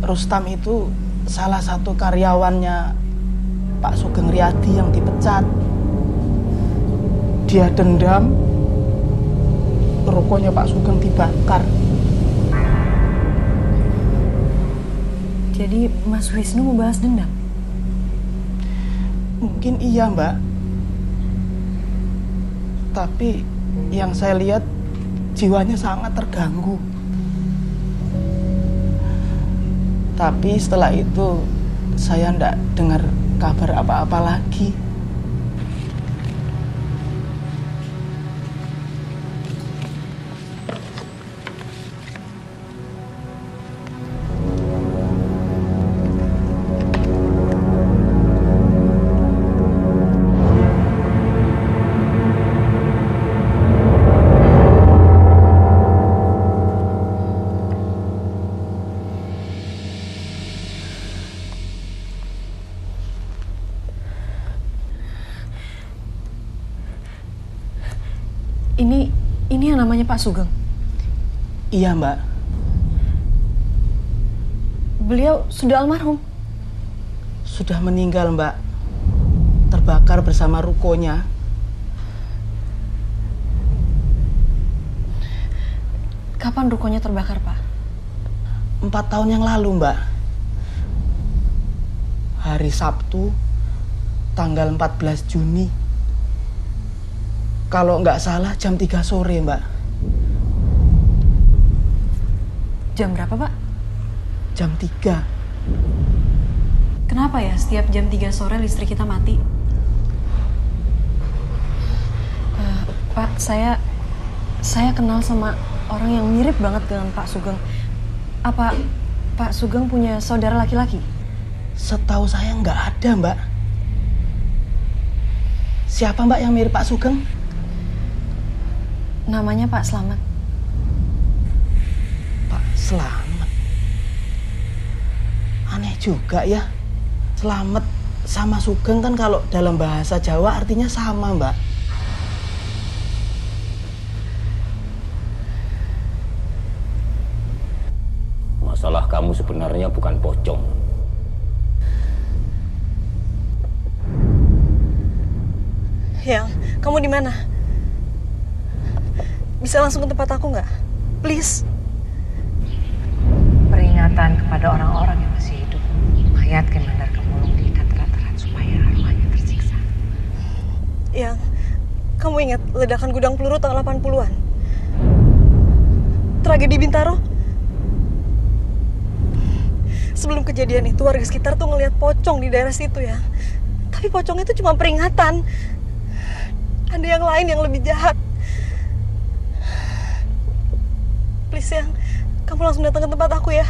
Rustam itu salah satu karyawannya Pak Sugeng Riyadi yang dipecat. Dia dendam, rukonya Pak Sugeng dibakar. Jadi Mas Wisnu mau balas dendam? Mungkin iya, Mbak. Tapi yang saya lihat jiwanya sangat terganggu. Tapi setelah itu saya ndak dengar kabar apa-apa lagi. Ini yang namanya Pak Sugeng? Iya, Mbak. Beliau sudah almarhum? Sudah meninggal, Mbak. Terbakar bersama rukonya. Kapan rukonya terbakar, Pak? 4 tahun yang lalu, Mbak. Hari Sabtu, tanggal 14 Juni. Kalau nggak salah jam 3 sore, Mbak. Jam berapa, Pak? Jam 3. Kenapa ya setiap jam 3 sore listrik kita mati? 3. Pak, saya Saya kenal sama orang yang mirip banget dengan Pak Sugeng. Apa Pak Sugeng punya saudara laki-laki? Setahu saya nggak ada, Mbak. Siapa Mbak yang mirip Pak Sugeng? Namanya Pak Slamet. Pak Slamet. Aneh juga ya. Slamet sama Sugeng kan kalau dalam bahasa Jawa artinya sama, Mbak. Masalah kamu sebenarnya bukan pocong. Yang, kamu di mana? Bisa langsung ke tempat aku nggak? Please. Peringatan kepada orang-orang yang masih hidup. Mayat Kemandar Kemulung diikat erat-erat supaya arwahnya tersiksa. Yang, kamu ingat ledakan gudang peluru tahun 80-an? Tragedi Bintaro? Sebelum kejadian itu warga sekitar tuh ngelihat pocong di daerah situ ya. Tapi pocong itu cuma peringatan. Ada yang lain yang lebih jahat. Please yang, kamu langsung datang ke tempat aku ya.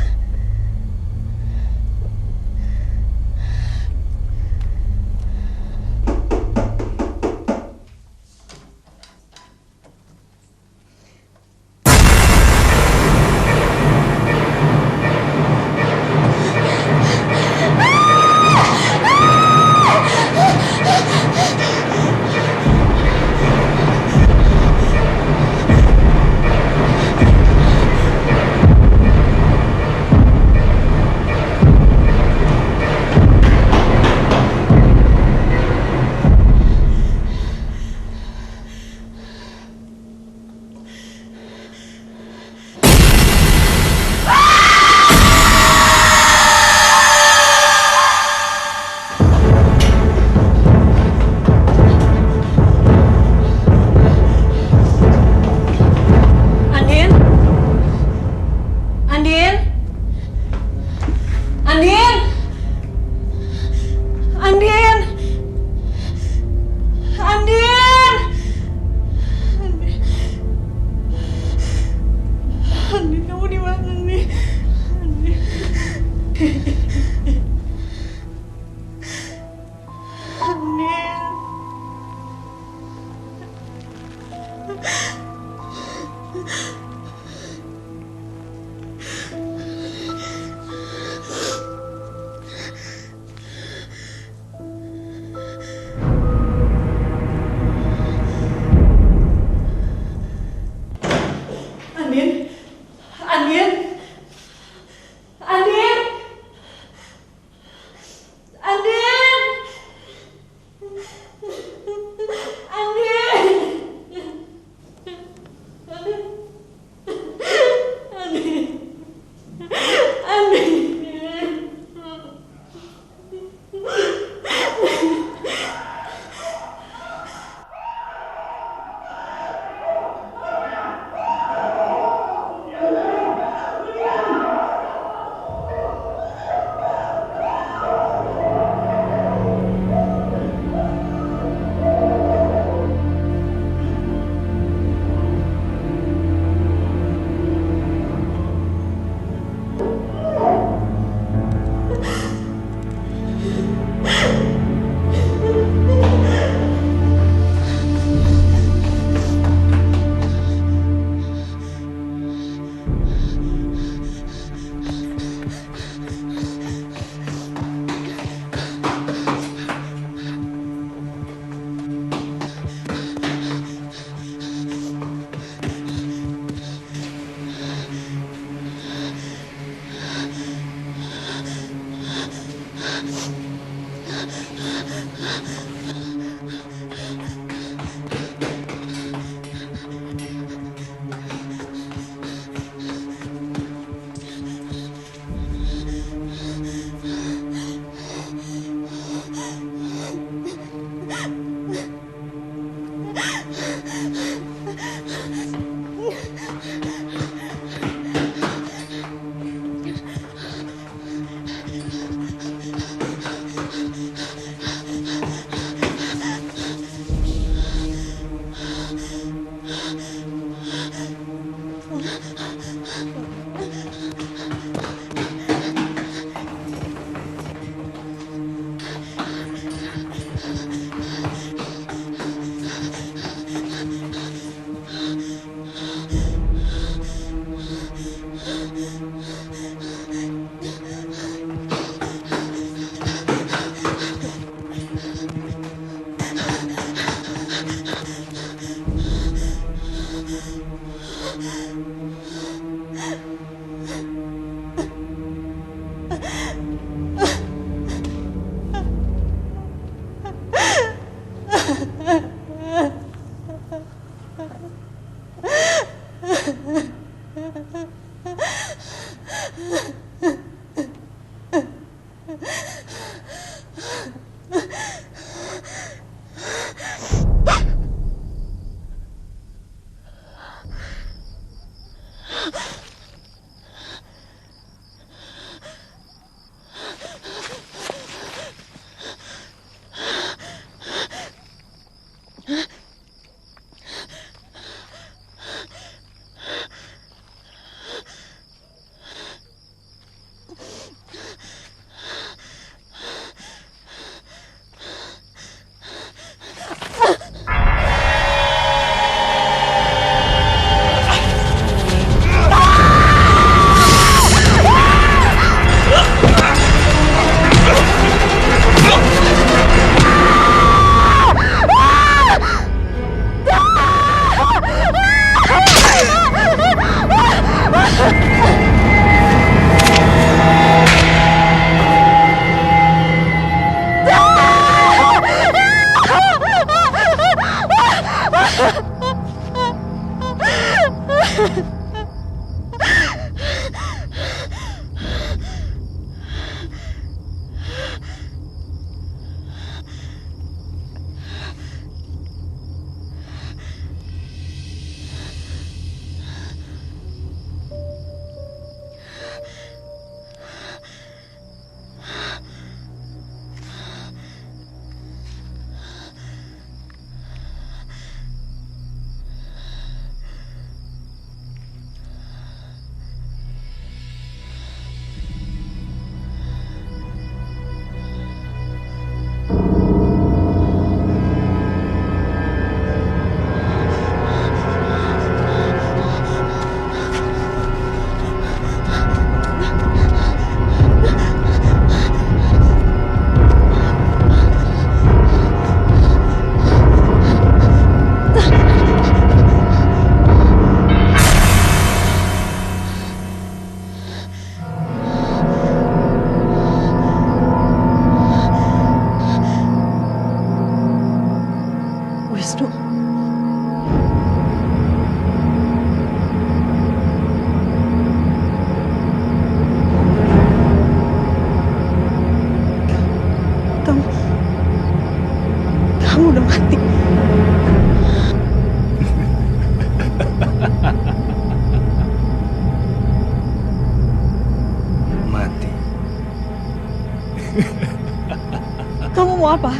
Kamu mau apa?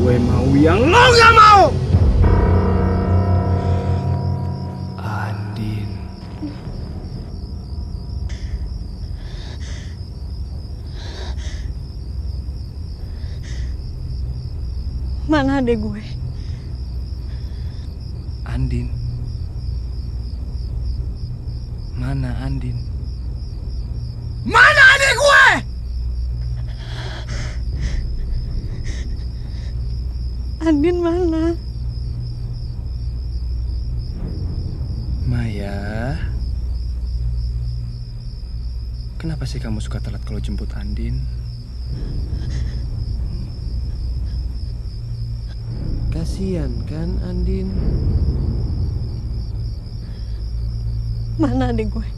Gue mau yang lo gak mau. Andin. Mana adek gue? Andin. Mana Andin? Mana adik gue? Andin mana? Maya. Kenapa sih kamu suka telat kalau jemput Andin? Kasian kan Andin? Mana adek gue?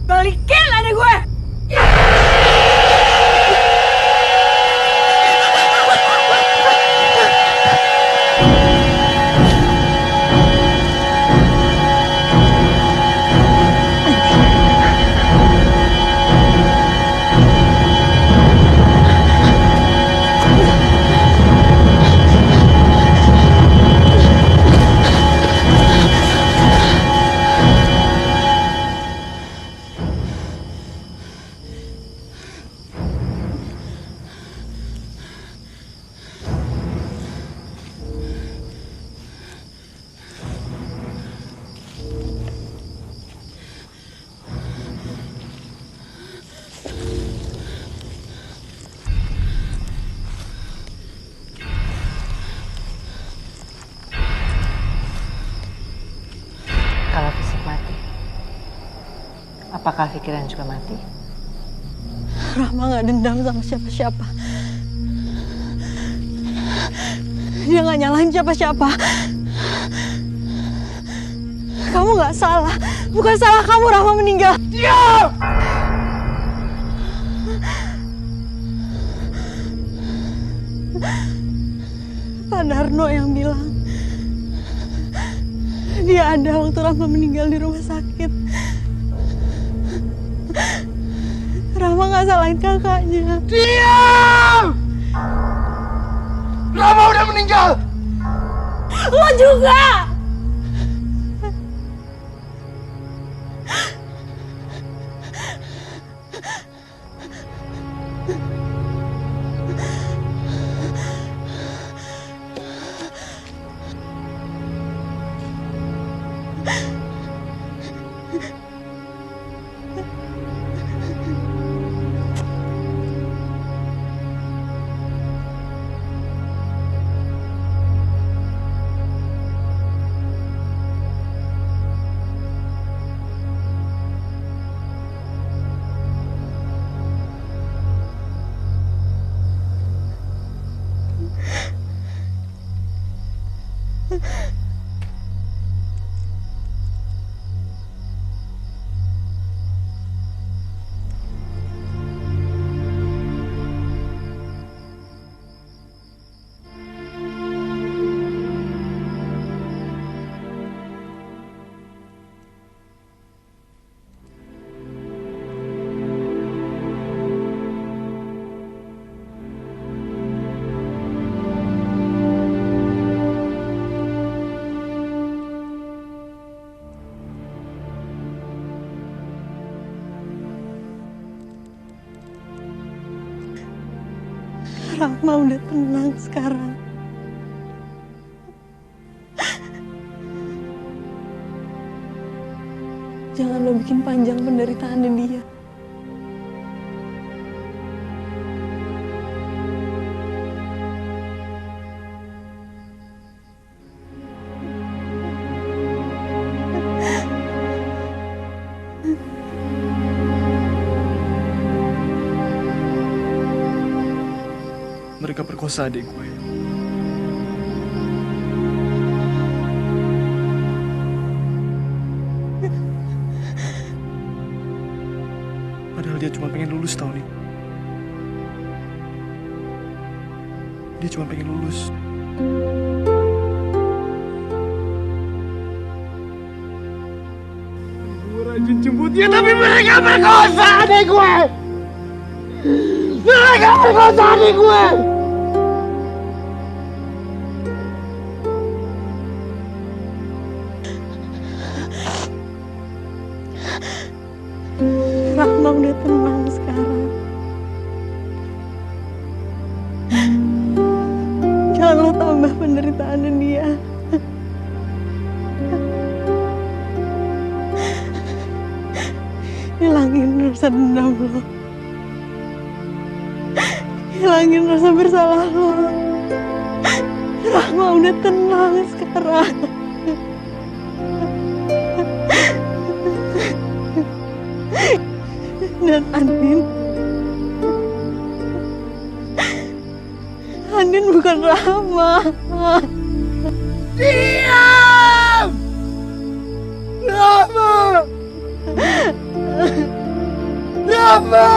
Balikin adek gue! Apakah pikiran juga mati? Rahma gak dendam sama siapa-siapa. Dia gak nyalahin siapa-siapa. Kamu gak salah. Bukan salah kamu Rahma meninggal. Diam! Pak Darno yang bilang dia ada waktu Rahma meninggal di rumah sakit. Rahma gak salahin kakaknya. Diam! Rahma udah meninggal! Lo juga! Rahma udah tenang sekarang. Jangan lo bikin panjang penderitaannya dia. Mereka perkosa adik gue. Padahal dia cuma pengen lulus tahun ini. Dia cuma pengen lulus. Gue rajin jemputnya tapi mereka perkosa adik gue! Mereka perkosa adik gue! Rahma udah tenang sekarang. Jangan lo tambah penderitaannya dia. Hilangin rasa dendam lo. Hilangin rasa bersalah lo. Rahma udah tenang sekarang. Dan Andin bukan Rahma. Diam! Rahma! Rahma!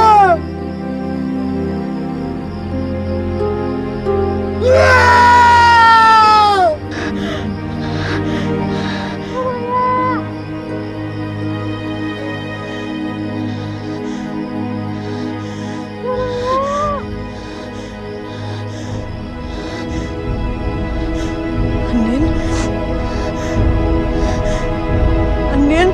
Andin.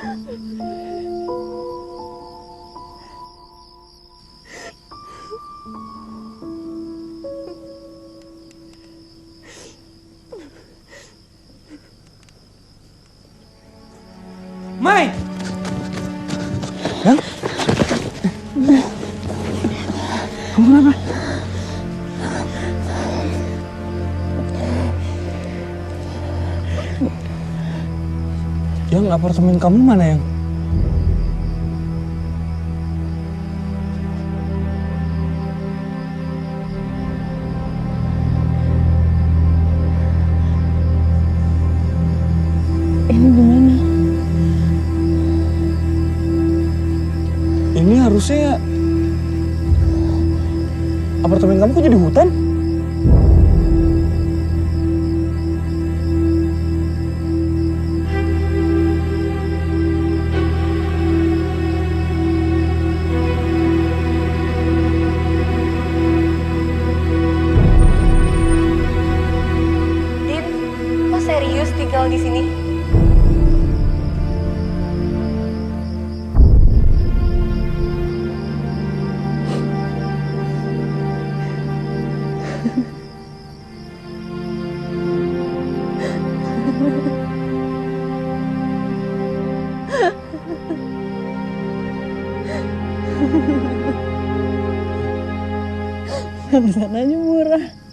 Mai! Yang? Kamu kenapa? Yang apartemen kamu mana, Yang? Ini gimana? Ini harusnya apartemen kamu kok jadi hutan? Din, lo serius tinggal di sini? Pesanannya murah.